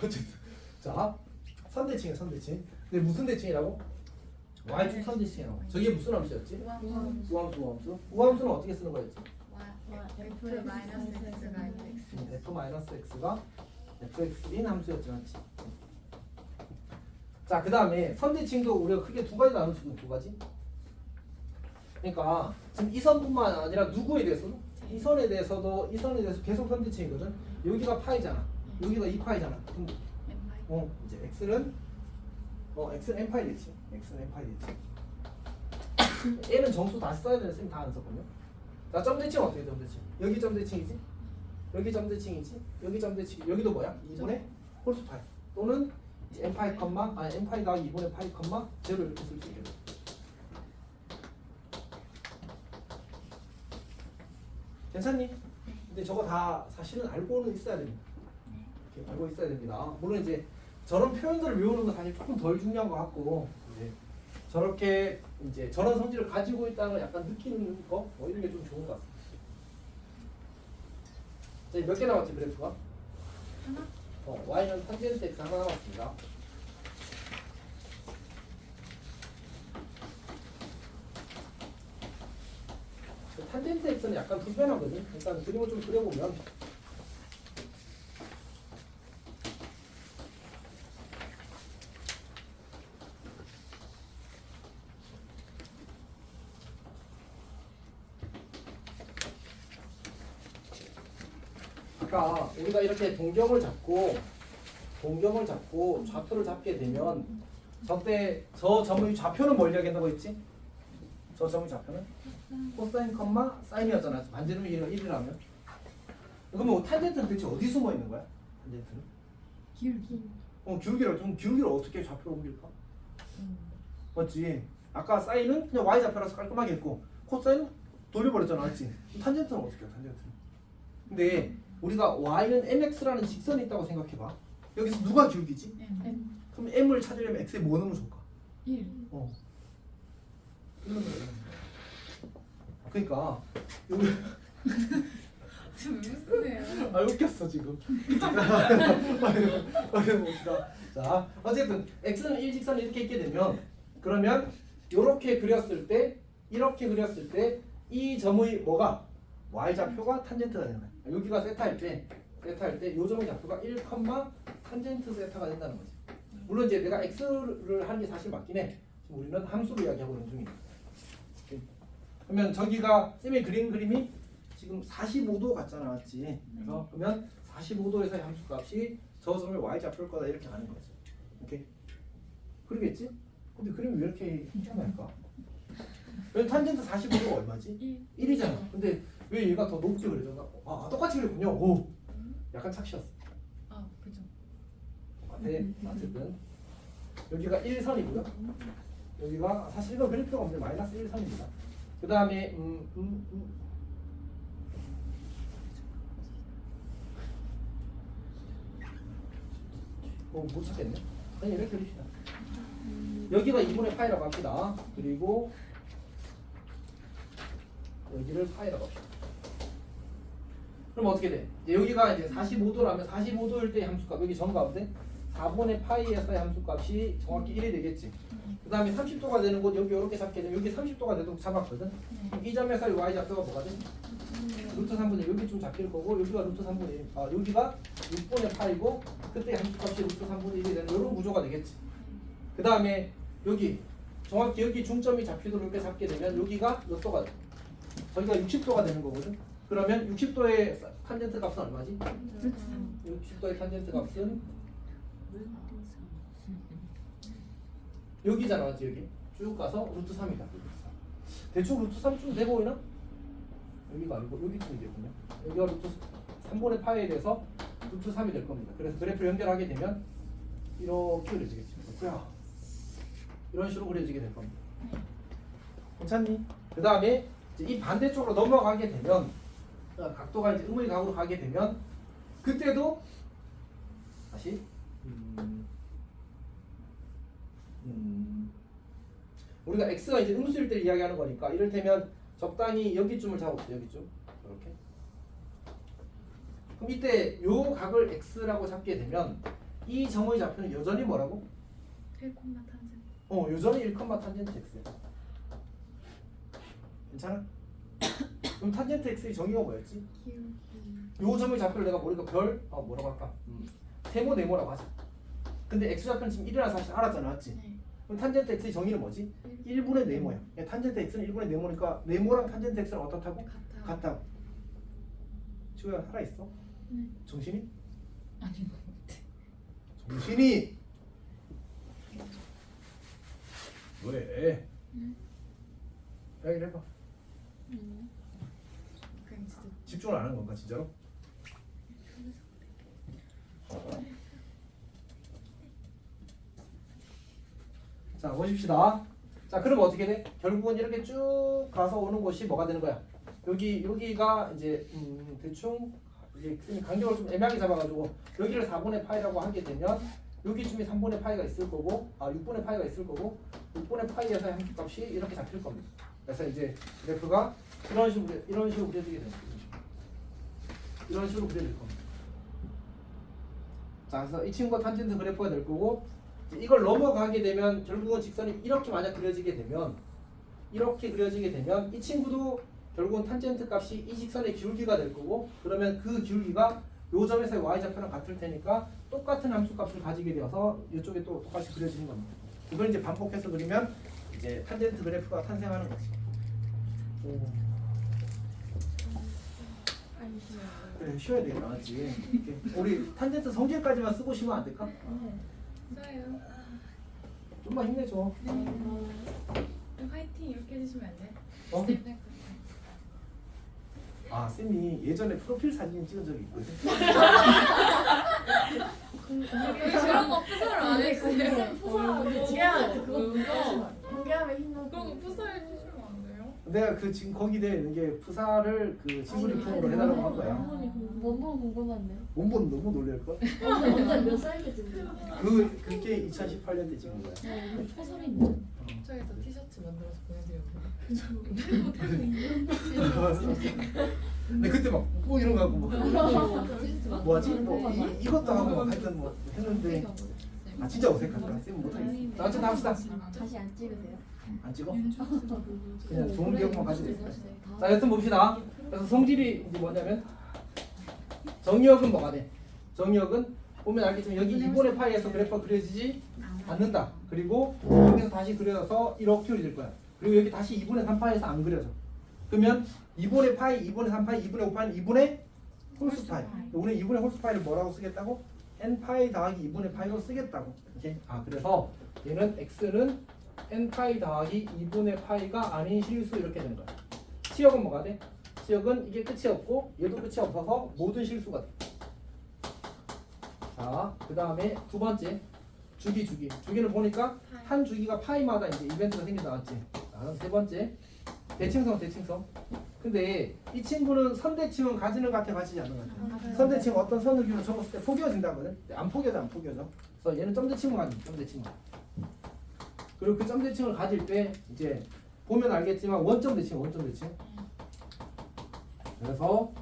어쨌든 자, 선대칭이야, 선대칭. 근데 무슨 대칭이라고? y축 선대칭이라고. 저게 무슨 함수였지? 우함수는 어떻게 쓰는 거였지? F 마이너스 X가 X f-x가 fx인 함수였지, 맞지? 자, 그 다음에 선대칭도 우리가 크게 두 가지 나눌 수 있는 두 가지. 그러니까 지금 이 선뿐만 아니라 누구에 대해서도 이 선에 대해서 계속 선대칭이거든. 여기가 파이잖아. 여기가 2파이잖아. 그럼 이제 x는 n파이 되지. x는 n파이 되지. 얘는 정수 다시 써야 되는 쌤이 다 안 썼거든요. 자, 점대칭 어떻게 돼? 점대칭. 여기 점대칭이지. 여기 점대칭이지. 여기 점대칭. 여기도 뭐야? 2분의 홀수파이. 또는 이제 n파이 n파이 더하기 2분의 파이 제로 이렇게 쓸 수 있겠네. 괜찮니? 근데 저거 다 사실은 알고는 있어야 됩니다. 이렇게 알고 있어야 됩니다. 물론 이제 저런 표현들을 외우는 건 사실 조금 덜 중요한 것 같고, 이제 저렇게 이제 저런 성질을 가지고 있다는 걸 약간 느끼는 거 이런 게 좀 좋은 것 같습니다. 자, 몇 개 남았지 그래프가? 하나? y는 탄젠트 x 하나 남았습니다. 탄젠트 x는 약간 불편하거든. 일단 그림을 좀 그려보면 아까 우리가 이렇게 동경을 잡고 좌표를 잡게 되면 저때 저 점의 좌표는 뭘 이야기한다고 했지? 저 점의 좌표는 코사인 컴마 사인이었잖아. 반지름이 1이라면 그러면 탄젠트는 대체 어디 숨어 있는 거야? 탄젠트는? 기울기. 기울기를 어떻게 좌표로 옮길까? 맞지? 아까 사인은 그냥 y 좌표라서 깔끔하게 했고 코사인은 돌려버렸잖아. 맞지? 탄젠트는 어떻게 해? 탄젠트는? 근데 우리가 y는 mx라는 직선이 있다고 생각해봐. 여기서 누가 기울기지? M. 그럼 m을 찾으려면 x에 뭐 넣으면 좋을까? 1. 그러니까 여기 지금 무슨해요? 웃겼어 지금. 자 어쨌든 x는 일직선이 이렇게 있게 되면 그러면 이렇게 그렸을 때 이 점의 뭐가 y 좌표가 탄젠트가 되는 거야. 여기가 세타일 때 이 점의 좌표가 1, 탄젠트 세타가 된다는 거지. 물론 이제 내가 x를 하는 게 사실 맞긴 해. 지금 우리는 함수로 이야기하고 있는 중이야. 그러면 저기가 쌤이 그린 그림이 지금 45도 같잖아, 맞지? 그래서 그러면 45도에서의 함수값이 저 점의 y 좌표일 거다 이렇게 가는 거지. 오케이? 그러겠지? 근데 그림이 왜 이렇게 희한할까? 왜 탄젠트 45도가 얼마지? 1이잖아. 근데 왜 얘가 더 높게 그려져? 똑같이 그렸군요. 오, 약간 착시였어. 아, 그죠. 어쨌든 여기가 1선이고요. 여기가 사실 이거 그릴 필요가 없는데 마이너스 1선입니다. 그 다음에 못 찾겠네. 아니 이렇게 그립시다. 여기가 2분의 파이라고 합시다. 그리고 여기를 파이라고 합시다. 그럼 어떻게 돼? 여기가 이제 45도라면 45도일 때의 함수값 여기 정 가운데 4분의 파이에서의 함수값이 정확히 1이 되겠지. 그 다음에 30도가 되는 곳 여기 이렇게 잡게 되면 여기 30도가 돼도 잡았거든. 그럼 이 점에서의 y 좌표가 뭐가 돼? 루트 3분의 1 여기 좀 잡힐 거고 여기가 루트 3분의 1 여기가 6분의 파이고 그때 함수값이 루트 3분의 1이 되는 이런 구조가 되겠지. 그 다음에 여기 정확히 여기 중점이 잡히도록 이렇게 잡게 되면 여기가 몇 도가 돼? 저기가 60도가 되는 거거든. 그러면 60도의 탄젠트 값은 얼마지? 60도의 탄젠트 값은 여기잖아, 맞지? 여기 쭉 가서 루트 3이다. 대충 루트 3쯤 돼 보이나? 여기가 아니고 여기쯤이 되군요. 여기가 루트 3분의 파이에 대해서 루트 3이 될 겁니다. 그래서 그래프를 연결하게 되면 이렇게 그려지겠지. 그렇구나. 이런 식으로 그려지게 될 겁니다. 괜찮니? 그 다음에 이 반대쪽으로 넘어가게 되면 각도가 이제 음의 각으로 가게 되면 그때도 다시 우리가 x가 이제 음수일 때 이야기하는 거니까 이를테면 적당히 여기쯤을 잡아보세요. 여기쯤 이렇게. 그럼 이때 요 각을 x라고 잡게 되면 이 점의 좌표는 여전히 뭐라고? 1, 탄젠트. 여전히 1, 탄젠트 x야. 괜찮아? 그럼 탄젠트 x의 정의가 뭐였지? 기울기. 요 점의 좌표를 내가 모르니까 뭐라고 할까? 세모 네모라고 하자. 근데 x 좌표는 지금 1이라는 사실 알았잖아, 맞지? 네. 그럼 탄젠트 x의 정의는 뭐지? 1분의 네모야. 탄젠트 x는 1분의 네모니까 네모랑 탄젠트 x는 어떻다고? 같다고. 지우야 살아있어? 네. 정신이? 아닌 것 같아. 정신이? 왜? 이야기를 해봐. 그냥 진짜 집중을 안 하는 건가 진짜로? 자 보십시다. 자 그럼 어떻게 돼? 결국은 이렇게 쭉 가서 오는 곳이 뭐가 되는 거야? 여기가 이제 대충 이제 간격을 좀 애매하게 잡아가지고 여기를 4분의 파이라고 하게 되면 여기쯤에 3분의 파이가 있을 거고 6분의 파이가 있을 거고 6분의 파이에서의 함수값이 이렇게 잡힐 겁니다. 그래서 이제 그래프가 이런 식으로 그려지게 됩니다. 이런 식으로 그려질 겁니다. 자, 그래서 이 친구가 탄젠트 그래프가 될 거고 이제 이걸 넘어가게 되면 결국은 직선이 이렇게 만약 그려지게 되면 이 친구도 결국은 탄젠트 값이 이 직선의 기울기가 될 거고 그러면 그 기울기가 요 점에서의 y좌표랑 같을 테니까 똑같은 함수값을 가지게 되어서 이쪽에 또 똑같이 그려지는 겁니다. 이걸 이제 반복해서 그리면 이제 탄젠트 그래프가 탄생하는 거지. 그래, 쉬어야 되겠다, 맞지? 우리 탄젠트 성질까지만 쓰고 쉬면 안 될까? 좋아요. 좀만 힘내줘. 화이팅 이렇게 해주시면 안 돼요? 어? 네. 아, 쌤이 예전에 프로필 사진 찍은 적이 있거든. 그런 거 푸사를 안 했어요. 공개하면 그거 공개하면 힘나고. 그런 거 푸사해 주시면 안 돼요? 내가 그 지금 거기 되어 있는 게 푸사를 그 지불 리폼으로 해달라고 한 거야. 원본 궁금한데요. 원본 너무 놀랄 걸? 언제 몇 살때 찍은 거야? 그게 2018년대 찍은 거야. 초설이 있네. 근처에서 티셔츠 만들어서 보내드려도 근데 그때 막 이런 거 하고 뭐하지? 이것도 하고 막 하여튼 뭐 했는데 진짜 어색하더라. 쌤 못하겠어. 자, 어쨌든 합시다. 다시 안 찍으세요? 안 찍어? 그냥 좋은 기억만 가지고 있어. 자, 여튼 봅시다. 그래서 성질이 이제 뭐냐면 정의역은 뭐가 돼? 정의역은 보면 알겠지만 여기 2분의 파이에서 그래프가 그려지지 않는다. 그리고 여기서 다시 그려서 이렇게 그려질 거야. 그리고 여기 다시 2분의 3파이에서 안 그려져. 그러면 2분의 파이, 2분의 3파이, 2분의 5파이는 2분의 홀수파이. 우리는 2분의 홀수파이를 뭐라고 쓰겠다고? n파이 더하기 2분의 파이로 쓰겠다고. 이렇게. 그래서 얘는 x는 n파이 더하기 2분의 파이가 아닌 실수 이렇게 되는 거야. 치역은 뭐가 돼? 치역은 이게 끝이 없고 얘도 끝이 없어서 모든 실수가 돼. 자, 그 다음에 두 번째 주기는 보니까 한 주기가 파이마다 이제 이벤트가 생겨서 나왔지. 자, 세 번째 대칭성. 근데 이 친구는 선대칭은 가지는 것 같아, 가지지 않는 것 같아. 선대칭 어떤 선을 기로 적었을 때 포개어진다거든. 안 포개져. 그래서 얘는 점대칭을 가지. 점대칭을. 그리고 그 점대칭을 가질 때 이제 보면 알겠지만 원점 대칭. 그래서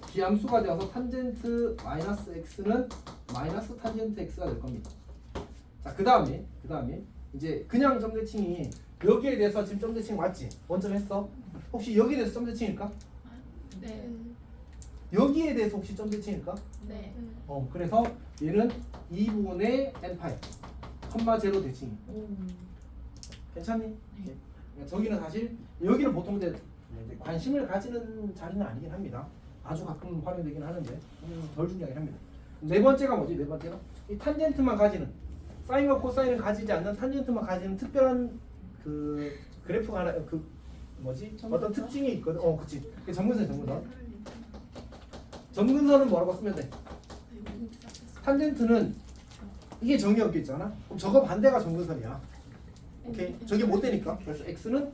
기함수가 되어서 탄젠트 마이너스 x는 마이너스 탄젠트 x가 될 겁니다. 자, 그 다음에 이제 그냥 점대칭이 여기에 대해서 지금 점대칭 맞지? 원점 했어? 혹시 여기에 대해서 점대칭일까? 네. 여기에 대해서 혹시 점대칭일까? 네. 그래서 얘는 2분의 n파이 컴마 제로 대칭이. 괜찮니? 네. 그러니까 저기는 사실 여기는 보통 이제 관심을 가지는 자리는 아니긴 합니다. 아주 가끔 활용되긴 하는데 덜 중요하긴 합니다. 네 번째가 뭐지? 네 번째가 이 탄젠트만 가지는 사인과 코사인을 가지지 않는 탄젠트만 가지는 특별한 그 그래프가 하나 그 뭐지? 어떤 특징이 있거든. 그치. 그 점근선. 점근선은 뭐라고 쓰면 돼? 탄젠트는 이게 정의역이 있잖아. 그럼 저거 반대가 점근선이야. 오케이. 저게 못 되니까. 그래서 x는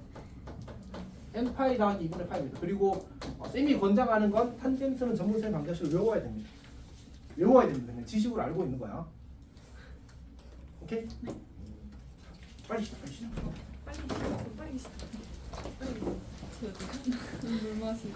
n파이 더하기 2분의 파이입니다. 그리고 쌤이 권장하는 건 탄젠트는 점근선의 방정식을 외워야 됩니다. 그냥 지식으로 알고 있는 거야. 오케이? 빨리 시작. 빨리 시작. 물 마시.